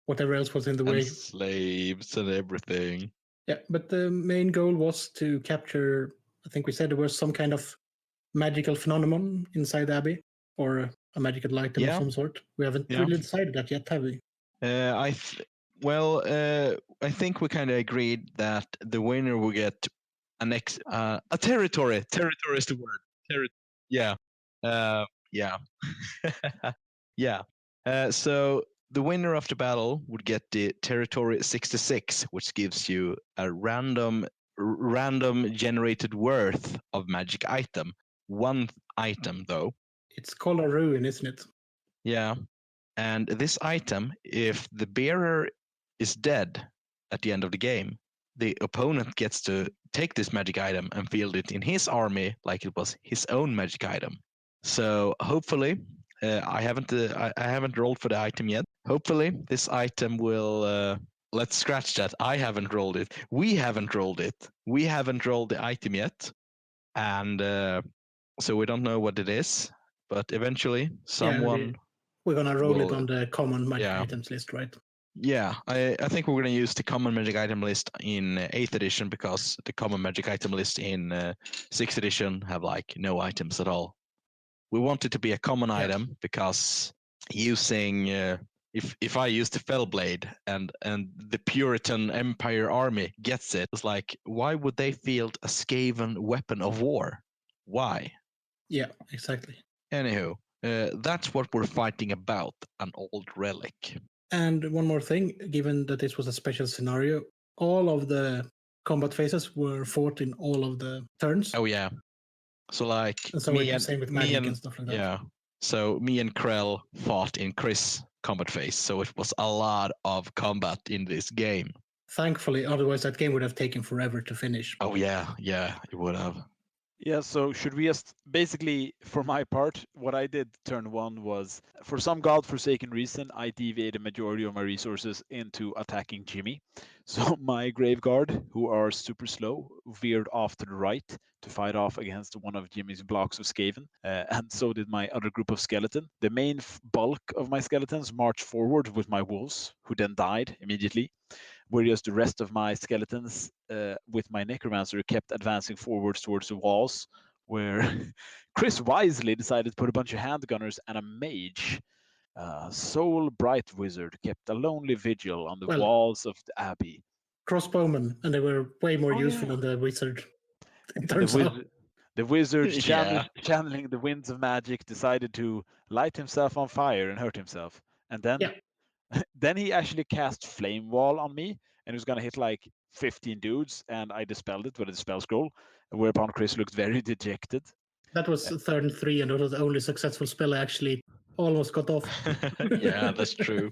whatever else was in the way. And slaves and everything. Yeah, but the main goal was to capture, I think we said there was some kind of magical phenomenon inside the Abbey, or a magical item of some sort. We haven't really decided that yet, have we? I think we kind of agreed that the winner will get a territory. Territory is the word. Yeah. Yeah. Yeah. So the winner of the battle would get the territory 66, which gives you a random generated worth of magic item. One item though. It's called a ruin, isn't it? Yeah. And this item, if the bearer is dead at the end of the game, the opponent gets to take this magic item and field it in his army like it was his own magic item. So hopefully, I haven't rolled for the item yet. Hopefully, this item will. Let's scratch that. I haven't rolled it. We haven't rolled it. We haven't rolled the item yet, and so we don't know what it is. But eventually, someone. We're gonna roll it will- on the common magic yeah. items list, right? Yeah, I think we're going to use the common magic item list in 8th edition because the common magic item list in 6th edition have like no items at all. We want it to be a common item because using if I use the Fellblade and the Puritan Empire army gets it, it's like, why would they field a Skaven weapon of war? Why? Yeah, exactly. Anywho, that's what we're fighting about, an old relic. And one more thing, given that this was a special scenario, all of the combat phases were fought in all of the turns. Oh yeah. So like And so it's the same with magic and stuff like that. Yeah. So me and Krell fought in Chris' combat phase. So it was a lot of combat in this game. Thankfully, otherwise that game would have taken forever to finish. Oh yeah, it would have. Yeah, so should we just basically, for my part, what I did turn one was, for some godforsaken reason, I deviated majority of my resources into attacking Jimmy. So my Grave Guard, who are super slow, veered off to the right to fight off against one of Jimmy's blocks of Skaven, and so did my other group of skeleton. The main bulk of my skeletons marched forward with my wolves, who then died immediately. Whereas the rest of my skeletons with my necromancer kept advancing forwards towards the walls, where Chris wisely decided to put a bunch of handgunners and a mage. Soul Bright Wizard kept a lonely vigil on the walls of the abbey. Crossbowmen, and they were way more useful than the wizard. It turns out. The wizard, channeling the winds of magic, decided to light himself on fire and hurt himself. And then then he actually cast Flame Wall on me, and he was gonna hit like 15 dudes, and I dispelled it with a spell scroll, whereupon Chris looked very dejected. That was turn 3, and it was the only successful spell I actually almost got off. Yeah, that's true.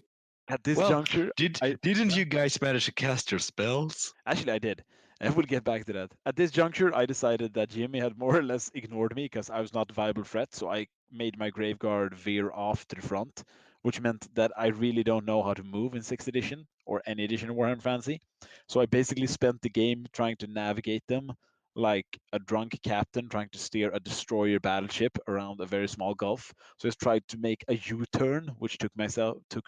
At this juncture, didn't you guys manage to cast your spells? Actually, I did. And we'll get back to that. At this juncture, I decided that Jimmy had more or less ignored me because I was not a viable threat, so I made my Graveguard veer off to the front, which meant that I really don't know how to move in 6th edition or any edition of Warhammer Fantasy. So I basically spent the game trying to navigate them like a drunk captain trying to steer a destroyer battleship around a very small gulf. So I just tried to make a U-turn, which took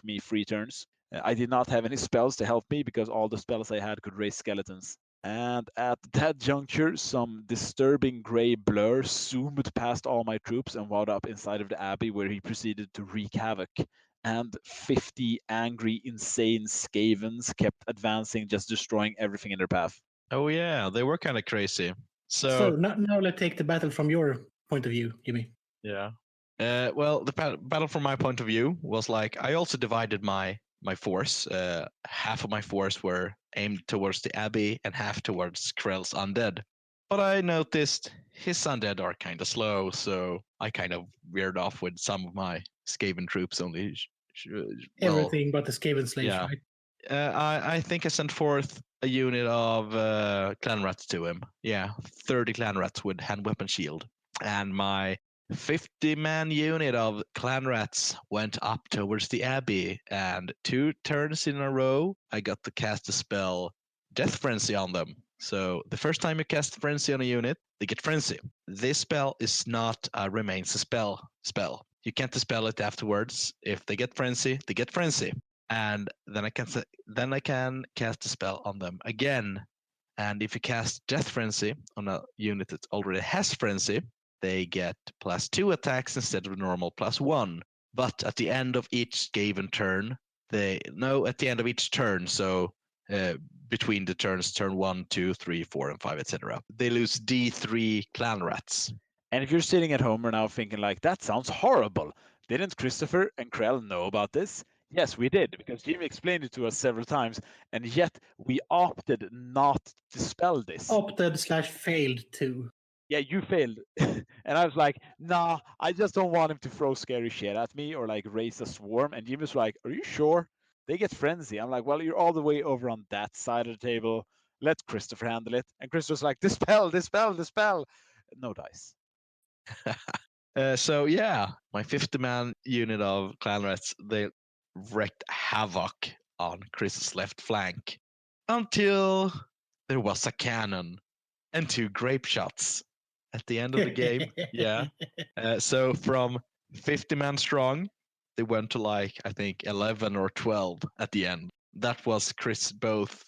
me 3 turns. I did not have any spells to help me because all the spells I had could raise skeletons. And at that juncture, some disturbing gray blur zoomed past all my troops and wound up inside of the abbey, where he proceeded to wreak havoc. And 50 angry, insane Skavens kept advancing, just destroying everything in their path. Oh yeah, they were kind of crazy. So now let's take the battle from your point of view, Jimmy. Yeah. Well, the battle from my point of view was like, I also divided my force. Half of my force were aimed towards the abbey and half towards Krell's undead. But I noticed his undead are kind of slow, so I kind of veered off with some of my Skaven troops only. Everything but the Skaven slaves, right? I think I sent forth a unit of clan rats to him. Yeah, 30 clan rats with hand weapon shield. And my 50-man unit of clan rats went up towards the abbey, and 2 turns in a row, I got to cast a spell, Death Frenzy, on them. So the first time you cast Frenzy on a unit, they get Frenzy. This spell is not a remains a spell. You can't dispel it afterwards. If they get Frenzy, they get Frenzy. And then I can cast a spell on them again. And if you cast Death Frenzy on a unit that already has Frenzy, they get +2 attacks instead of normal +1. But at the end of each Skaven turn, at the end of each turn, so between the turns, turn 1, 2, 3, 4, and 5, etc., they lose D3 clan rats. And if you're sitting at home right now thinking like, that sounds horrible, didn't Christopher and Krell know about this? Yes, we did, because Jimmy explained it to us several times, and yet we opted not to spell this. Opted/failed to. Yeah, you failed. And I was like, nah, I just don't want him to throw scary shit at me or like raise a swarm. And Jimmy's like, are you sure? They get frenzy. I'm like, well, you're all the way over on that side of the table. Let Christopher handle it. And Christopher's like, dispel, dispel, dispel. No dice. So yeah, my 50-man unit of clan rats, they wreaked havoc on Chris's left flank until there was a cannon and 2 grape shots at the end of the game. Yeah. So from 50 man strong, they went to like I think 11 or 12 at the end. That was Chris both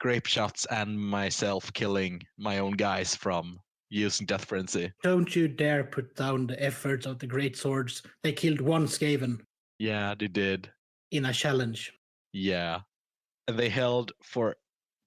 grape shots and myself killing my own guys from using Death Frenzy. Don't you dare put down the efforts of the Great Swords. They killed 1 Skaven Yeah, they did. in a challenge. Yeah. And they held for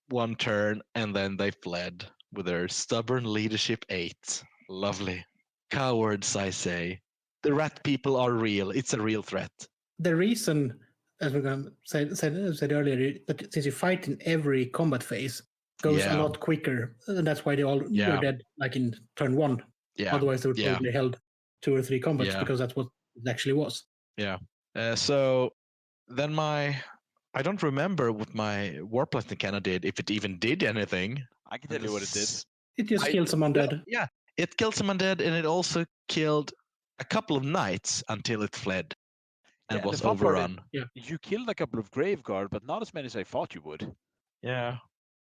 1 turn and then they fled with their stubborn leadership 8. Lovely. Cowards, I say. The rat people are real. It's a real threat. The reason, as we said earlier, that since you fight in every combat phase, goes Yeah. a lot quicker, and that's why they all Yeah. were dead like in turn 1. Yeah. Otherwise, they would Yeah. probably held 2 or 3 combats Yeah. because that's what it actually was. Yeah. So then I don't remember what my Warp Lightning Cannon did, if it even did anything. I can tell you what it did. It just killed some undead. Yeah, it killed some undead, and it also killed a couple of knights until it fled and Yeah, the was fun part is- overrun. You killed a couple of Graveguard, but not as many as I thought you would. Yeah.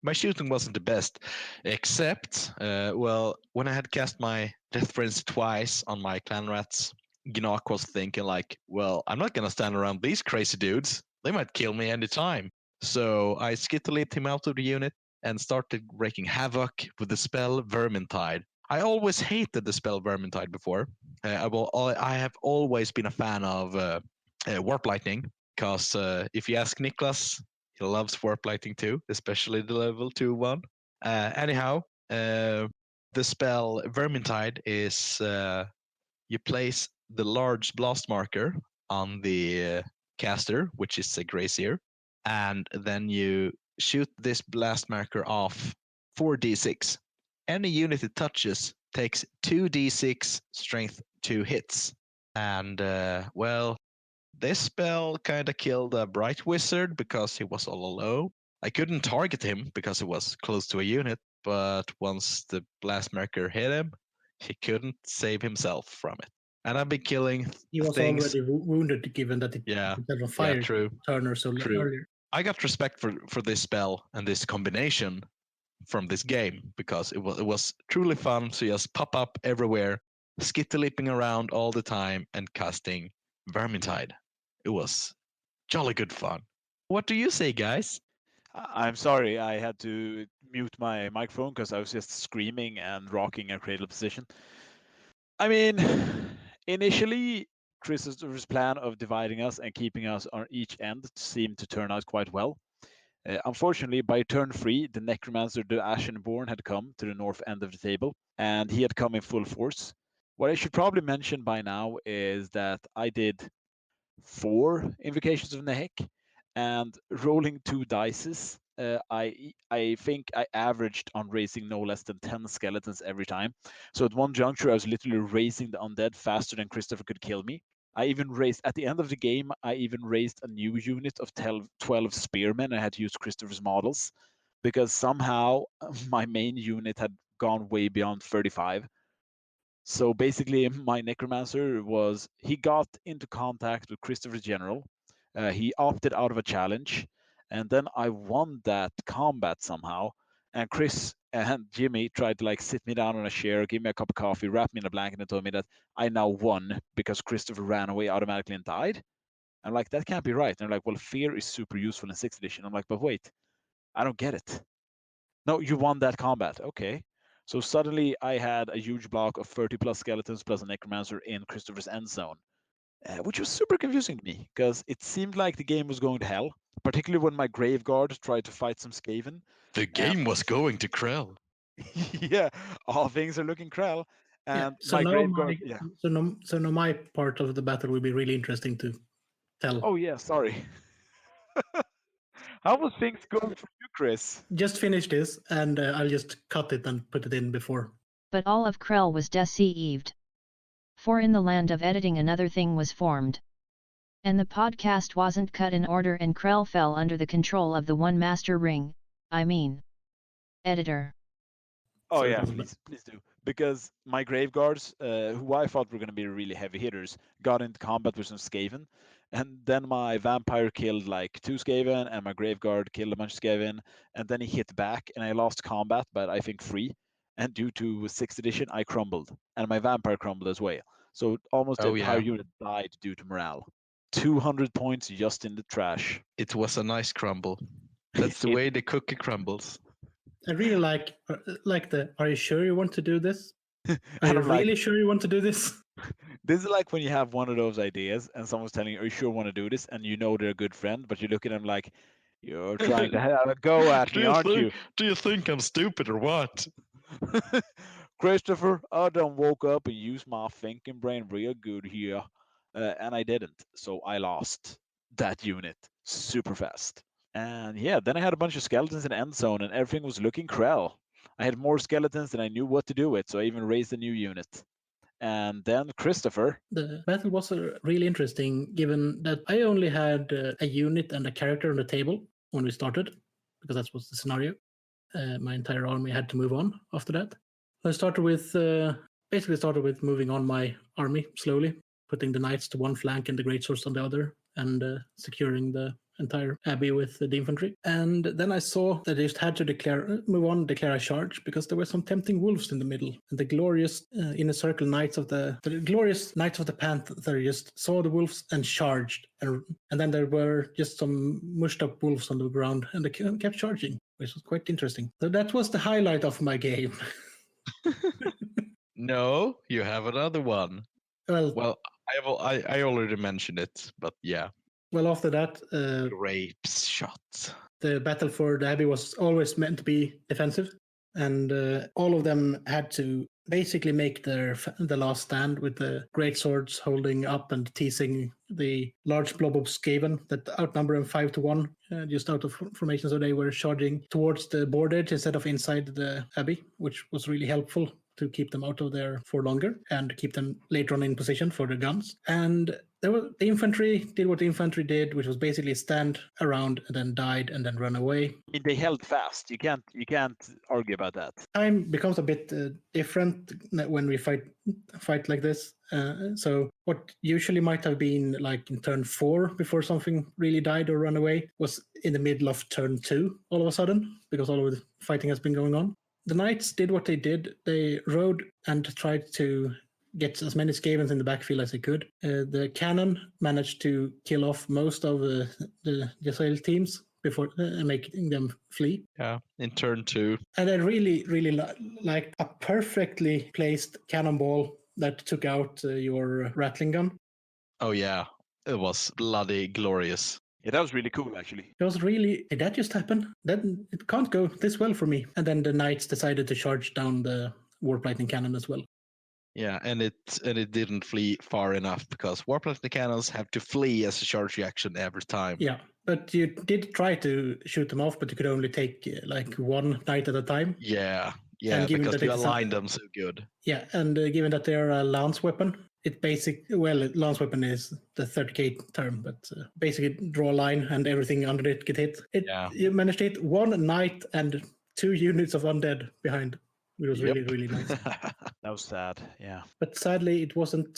My shooting wasn't the best, except, well, when I had cast my Death Frenzy twice on my clan rats, Gnak was thinking like, well, I'm not going to stand around these crazy dudes. They might kill me anytime. So I skittle-leaped him out of the unit and started wreaking havoc with the spell Vermintide. I always hated the spell Vermintide before. I have always been a fan of Warp Lightning, because if you ask Niklas, he loves Warp Lightning too, especially the level 2 one. Anyhow, the spell Vermintide is you place the large blast marker on the caster, which is a Grazier, and then you shoot this blast marker off 4d6. Any unit it touches takes 2d6 strength 2 hits. And, well, this spell kind of killed a Bright Wizard because he was all alone. I couldn't target him because he was close to a unit, but once the blast marker hit him, he couldn't save himself from it. And I've been killing He was things. already wounded, given that it Yeah, set on fire true. turn or so True. earlier. I got respect for this spell and this combination from this game because it was truly fun to just pop up everywhere, skittle-leaping around all the time and casting Vermintide. It was jolly good fun. What do you say, guys? I'm sorry, I had to mute my microphone because I was just screaming and rocking a cradle position. I mean, initially, Christopher's plan of dividing us and keeping us on each end seemed to turn out quite well. Unfortunately, by turn 3, the Necromancer, the Ashenborn, had come to the north end of the table, and he had come in full force. What I should probably mention by now is that I did 4 Invocations of Nehek, and rolling 2 dices, I think I averaged on raising no less than 10 skeletons every time. So at one juncture, I was literally raising the undead faster than Christopher could kill me. I even raised, at the end of the game, I even raised a new unit of 12 spearmen. I had to use Christopher's models because somehow my main unit had gone way beyond 35. So basically, my Necromancer he got into contact with Christopher's general. He opted out of a challenge, and then I won that combat somehow. And Chris and Jimmy tried to like sit me down on a chair, give me a cup of coffee, wrap me in a blanket, and told me that I now won because Christopher ran away automatically and died. I'm like, that can't be right. And they're like, well, fear is super useful in 6th edition. I'm like, but wait, I don't get it. No, you won that combat. Okay. So suddenly I had a huge block of 30 plus skeletons plus a Necromancer in Christopher's end zone, which was super confusing to me because it seemed like the game was going to hell, particularly when my Graveguard tried to fight some Skaven. The game was going to Krell. Yeah, all things are looking Krell. And So my now grave guard, so now my part of the battle will be really interesting to tell. Oh yeah, sorry. How was things going for you, Chris? Just finish this, and I'll just cut it and put it in before. But all of Krell was deceived. For in the land of editing another thing was formed. And the podcast wasn't cut in order, and Krell fell under the control of the one master ring, I mean, editor. Oh So it yeah, was- please do. Because my grave guards, who I thought were going to be really heavy hitters, got into combat with some Skaven. And then my vampire killed like 2 Skaven, and my grave guard killed a bunch of Skaven. And then he hit back, and I lost combat, but I think 3. And due to 6th edition, I crumbled. And my vampire crumbled as well. So almost the Oh, entire yeah. unit died due to morale. 200 points just in the trash. It was a nice crumble. That's the It- way the cookie crumbles. I really like the. Are you sure you want to do this? Are And you I'm like, really sure you want to do this? this is like when you have one of those ideas and someone's telling you, are you sure want to do this? And you know they're a good friend, but you look at them like, you're trying to have a go at me, aren't you? Do you think I'm stupid or what? Christopher, I done woke up and used my thinking brain real good here. And I didn't. So I lost that unit super fast. And yeah, then I had a bunch of skeletons in the end zone and everything was looking Krell. I had more skeletons than I knew what to do with, so I even raised a new unit. And then Christopher. The battle was really interesting, given that I only had a unit and a character on the table when we started, because that was the scenario. My entire army had to move on after that. I started with basically started with moving on my army slowly, putting the knights to one flank and the greatswords on the other, and securing the entire abbey with the infantry. And then I saw that I just had to declare a charge, because there were some tempting wolves in the middle, and the glorious inner circle knights of the glorious knights of the Panther just saw the wolves and charged, and then there were just some mushed up wolves on the ground, and they kept charging, which was quite interesting. So that was the highlight of my game. No, you have another one. Well, I already mentioned it, but yeah. well, after that, Grapes shot. the battle for the abbey was always meant to be defensive, and all of them had to basically make the last stand with the great swords holding up and teasing the large blob of Skaven that outnumber them 5-1, just out of formation. So they were charging towards the board edge instead of inside the abbey, which was really helpful to keep them out of there for longer and keep them later on in position for the guns. And the infantry did what the infantry did, which was basically stand around and then died and then run away. I mean, they held fast. You can't argue about that. Time becomes a bit different when we fight like this. So what usually might have been like in turn 4 before something really died or run away was in the middle of turn 2 all of a sudden, because all of the fighting has been going on. The knights did what they did. They rode and tried to get as many Skavens in the backfield as they could. The cannon managed to kill off most of the Jezrael teams before making them flee. Yeah, in turn 2. And I really, really liked a perfectly placed cannonball that took out your rattling gun. Oh yeah, it was bloody glorious. Yeah, that was really cool, actually. It was really, did that just happen? Then it can't go this well for me. And then the knights decided to charge down the warp lightning cannon as well. Yeah, and it didn't flee far enough, because warp lightning cannons have to flee as a charge reaction every time. Yeah, but you did try to shoot them off, but you could only take like one knight at a time. Yeah, And given because that you it's aligned them so good. Yeah, and given that they're a lance weapon, lance weapon is the 30k term, but basically draw a line and everything under it get hit. You managed to hit one knight and 2 units of undead behind. It was really, really nice. That was sad, yeah. But sadly, it wasn't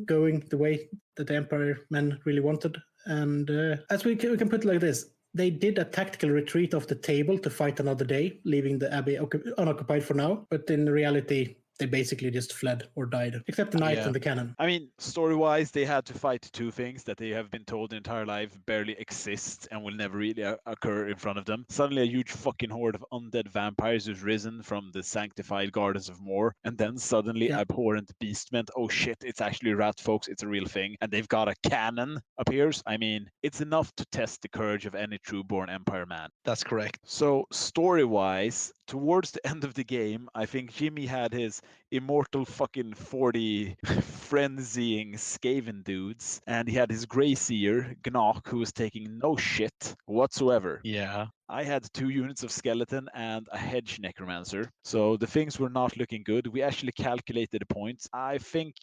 going the way that the Empire men really wanted. And as we can put it like this, they did a tactical retreat off the table to fight another day, leaving the abbey unoccupied for now. But in reality, they basically just fled or died, except the knight and the cannon. I mean, story-wise, they had to fight 2 things that they have been told their entire life barely exist and will never really occur in front of them. Suddenly, a huge fucking horde of undead vampires has risen from the sanctified gardens of Moor, and then suddenly abhorrent beastmen. Oh shit, it's actually rat folks, it's a real thing. And they've got a cannon appears. I mean, it's enough to test the courage of any true-born Empire man. That's correct. So, story-wise, towards the end of the game, I think Jimmy had his immortal fucking 40 frenzying Skaven dudes, and he had his Grey Seer, Gnock, who was taking no shit whatsoever. Yeah. I had 2 units of skeleton and a hedge necromancer, so the things were not looking good. We actually calculated the points. I think,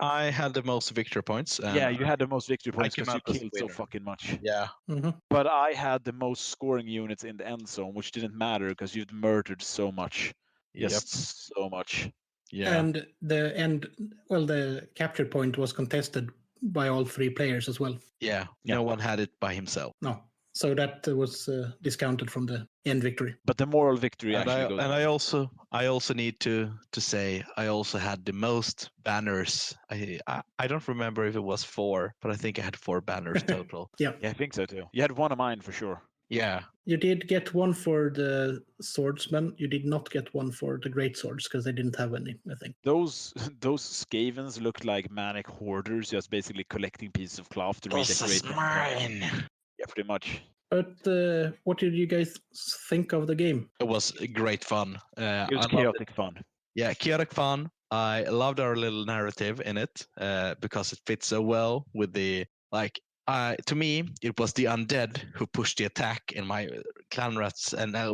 I had the most victory points. And yeah, you had the most victory I points came because you out as killed so winner. fucking much. Yeah. Mhm. But I had the most scoring units in the end zone, which didn't matter because you'd murdered so much. Just so much. Yeah. And the capture point was contested by all 3 players as well. Yeah. Yeah. No one had it by himself. No, so that was discounted from the end victory. But the moral victory And actually goes. I also need to say I also had the most banners. I don't remember if it was 4, but I think I had 4 banners total. Yeah, I think so too. You had one of mine for sure. Yeah. You did get one for the swordsman. You did not get one for the great swords because they didn't have any, I think. Those Skavens looked like manic hoarders, just basically collecting pieces of cloth to redecorate. mine. Yeah, pretty much. But what did you guys think of the game? It was great fun. It was I loved chaotic fun. Yeah, chaotic fun. I loved our little narrative in it because it fits so well with the to me, it was the undead who pushed the attack, and my clan rats and my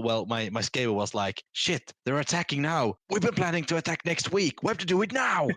Skaven was like, "Shit, they're attacking now. We've been planning to attack next week. We have to do it now."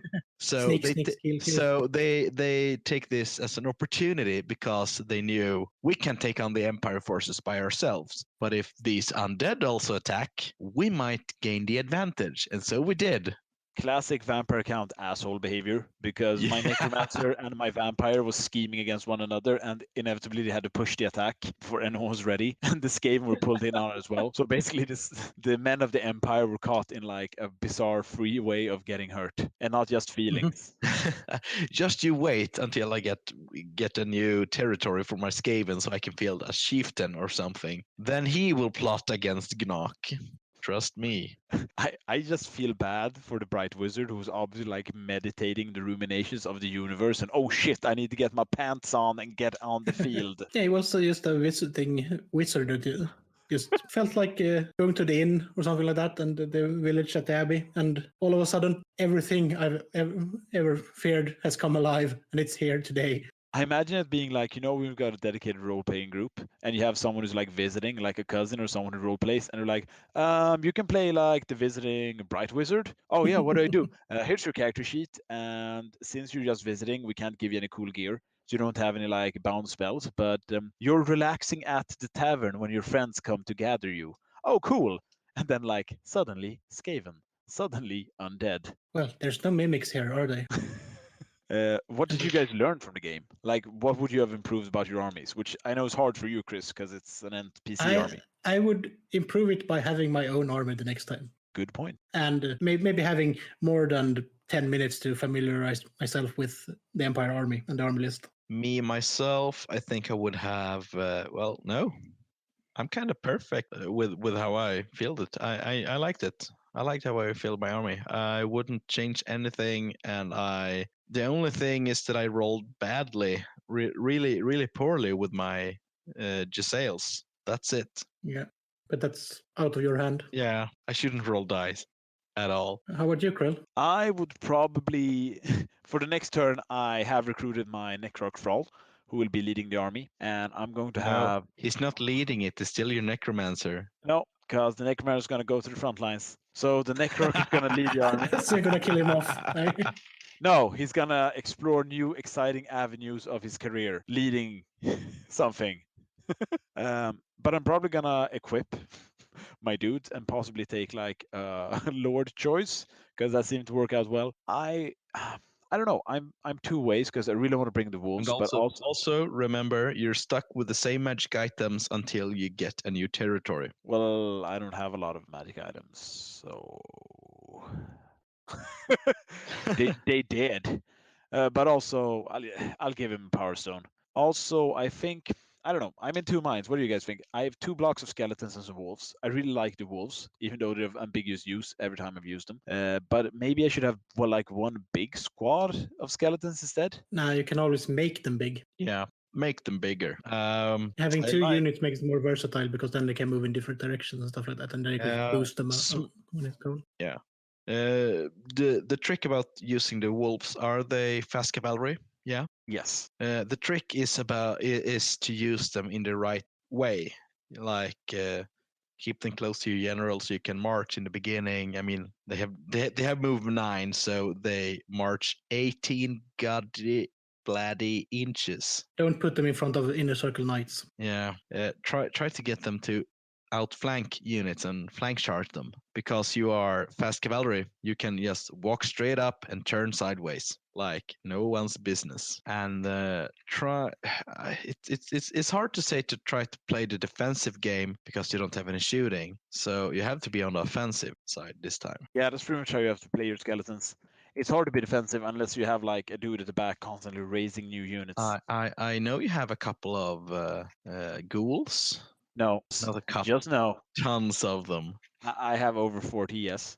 So Sneak, kill, kill. they take this as an opportunity because they knew we can take on the Empire forces by ourselves. But if these undead also attack, we might gain the advantage, and so we did. Classic vampire count asshole behavior, because my necromancer and my vampire was scheming against one another, and inevitably they had to push the attack before anyone was ready, and the Skaven were pulled in on it as well. So basically the men of the Empire were caught in like a bizarre free way of getting hurt, and not just feelings. Just you wait until I get a new territory for my Skaven so I can field a chieftain or something. Then he will plot against Gnock. Trust me. I just feel bad for the Bright Wizard, who's obviously like meditating the ruminations of the universe, and oh shit, I need to get my pants on and get on the field. Yeah, he was just a visiting wizard that just felt like going to the inn or something like that, and the village at the abbey, and all of a sudden everything I've ever feared has come alive, and it's here today. I imagine it being like, we've got a dedicated role-playing group, and you have someone who's like visiting, like a cousin or someone who role-plays, and they're like, you can play like the visiting Bright Wizard. Oh yeah, what do I do? Here's your character sheet, and since you're just visiting, we can't give you any cool gear, so you don't have any like bound spells, but you're relaxing at the tavern when your friends come to gather you. Oh, cool. And then like, suddenly, Skaven. Suddenly, undead. Well, there's no mimics here, are they? What did you guys learn from the game? Like, what would you have improved about your armies? Which I know is hard for you, Chris, because it's an NPC army. I would improve it by having my own army the next time. Good point. And maybe having more than 10 minutes to familiarize myself with the Empire army and the army list. Me, myself, I think I would have, no. I'm kind of perfect with how I feel it. I liked it. I liked how I feel my army. I wouldn't change anything, and the only thing is that I rolled badly, really, really poorly with my Giselles. That's it. Yeah, but that's out of your hand. Yeah, I shouldn't roll dice at all. How about you, Krell? I would probably, for the next turn, I have recruited my Necroc Thrall, who will be leading the army, and I'm going to have... He's not leading it. He's still your Necromancer. No, because the Necromancer is going to go to the front lines. So the Necroc is going to lead the army. So you're going to kill him off. No, he's going to explore new, exciting avenues of his career, leading something. But I'm probably going to equip my dudes and possibly take like Lord choice, because that seemed to work out well. I don't know. I'm two ways because I really want to bring the wolves. And but also remember, you're stuck with the same magic items until you get a new territory. Well, I don't have a lot of magic items, so they did. But also, I'll give him Power Stone. Also, I think, I don't know. I'm in two minds. What do you guys think? I have 2 blocks of skeletons and some wolves. I really like the wolves, even though they have ambiguous use every time I've used them. But maybe I should have one big squad of skeletons instead. Nah, you can always make them big. Yeah, make them bigger. Having 2 units makes it more versatile because then they can move in different directions and stuff like that, and then you can boost them when it's cold. Yeah. The trick about using the wolves, are they fast cavalry? Yeah. Yes. The trick is to use them in the right way, like keep them close to your general so you can march in the beginning. I mean, they have movement 9, so they march 18 bloody inches. Don't put them in front of inner circle knights. Yeah, try to get them to outflank units and flank charge them, because you are fast cavalry. You can just walk straight up and turn sideways like no one's business. And it's hard to say to try to play the defensive game because you don't have any shooting. So you have to be on the offensive side this time. Yeah, that's pretty much how you have to play your skeletons. It's hard to be defensive unless you have like a dude at the back constantly raising new units. I know you have a couple of ghouls. No, Not a couple. just no. Tons of them. I have over 40, yes.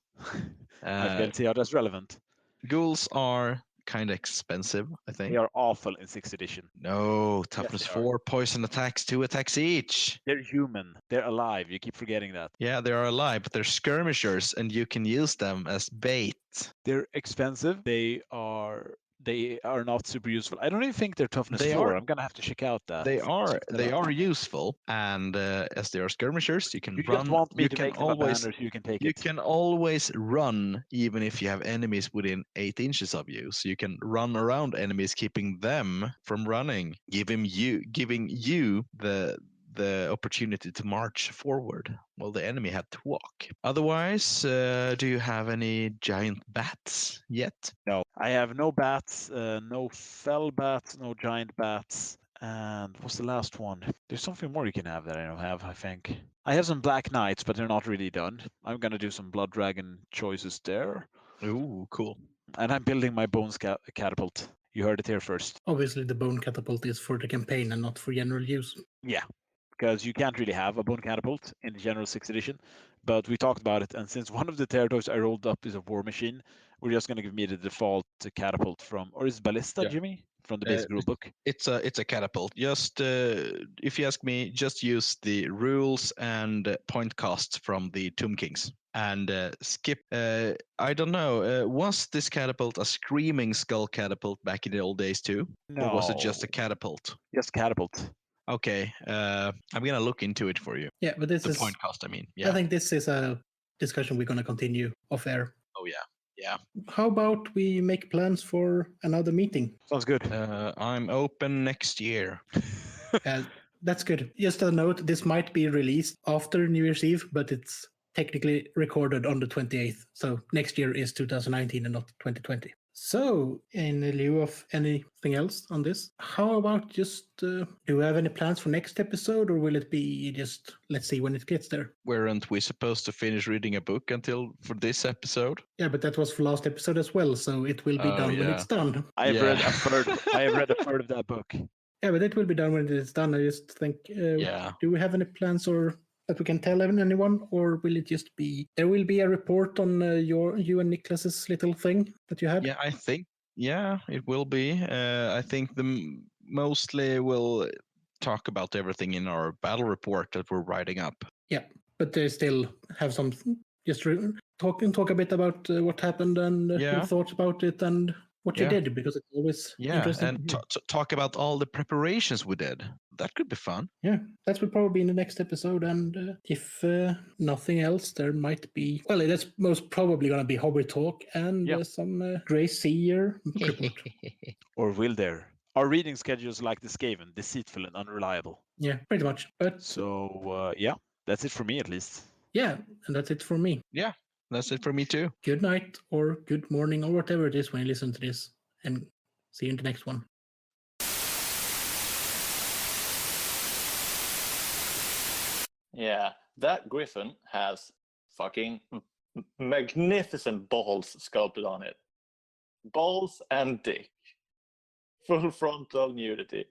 I fail to see how that's relevant. Ghouls are kind of expensive, I think. They are awful in 6th edition. No, toughness 4, poison attacks, 2 attacks each. They're human. They're alive. You keep forgetting that. Yeah, they are alive, but they're skirmishers, and you can use them as bait. They're expensive. They are not super useful. I don't even think they're toughness 4. I'm gonna have to check out that. They are useful, and as they are skirmishers, you can run. Just want me you to can make always them a banner so you can take you it. can always run, even if you have enemies within 8 inches of you. So you can run around enemies, keeping them from running, giving you the opportunity to march forward while the enemy had to walk. Otherwise, do you have any giant bats yet? No, I have no bats, no fell bats, no giant bats. And what's the last one? There's something more you can have that I don't have, I think. I have some black knights, but they're not really done. I'm gonna do some blood dragon choices there. Ooh, cool. And I'm building my bones catapult. You heard it here first. Obviously, the bone catapult is for the campaign and not for general use. Yeah, because you can't really have a bone catapult in the general 6th edition, but we talked about it, and since one of the territories I rolled up is a war machine, we're just going to give me the default catapult from, or is Ballista, Yeah. Jimmy? From the basic rule book? It's a catapult. Just if you ask me, just use the rules and point costs from the Tomb Kings. And skip, I don't know, was this catapult a screaming skull catapult back in the old days too? No. Or was it just a catapult? Just catapult. Okay, I'm gonna look into it for you. Yeah, but this The is point cost, I mean. Yeah. I think this is a discussion we're going to continue off air. Oh yeah. How about we make plans for another meeting? Sounds good. I'm open next year. That's good. Just a note, this might be released after New Year's Eve, but it's technically recorded on the 28th. So next year is 2019 and not 2020. So, in lieu of anything else on this, how about just, do we have any plans for next episode, or will it be just, let's see when it gets there? Weren't we supposed to finish reading a book for this episode? Yeah, but that was for last episode as well, so it will be done when it's done. I have read a third of that book. Yeah, but it will be done when it's done. I just think, do we have any plans or that we can tell anyone, or will it just be there will be a report on you and Niklas's little thing that you had? Yeah, I think it will be. I think mostly we'll talk about everything in our battle report that we're writing up. Yeah, but they still have some just talk a bit about what happened and your thoughts about it and what you did, because it's always interesting. And talk about all the preparations we did. That could be fun. Yeah, that will probably be in the next episode. And if nothing else, there might be, well, that's most probably going to be hobby talk and some Grey Seer report. Or will there? Our reading schedules like the Skaven, deceitful and unreliable. Yeah, pretty much. But so, that's it for me at least. Yeah, and that's it for me. Yeah. That's it for me too. Good night or good morning or whatever it is when you listen to this. And see you in the next one. Yeah, that griffin has fucking magnificent balls sculpted on it. Balls and dick. Full frontal nudity.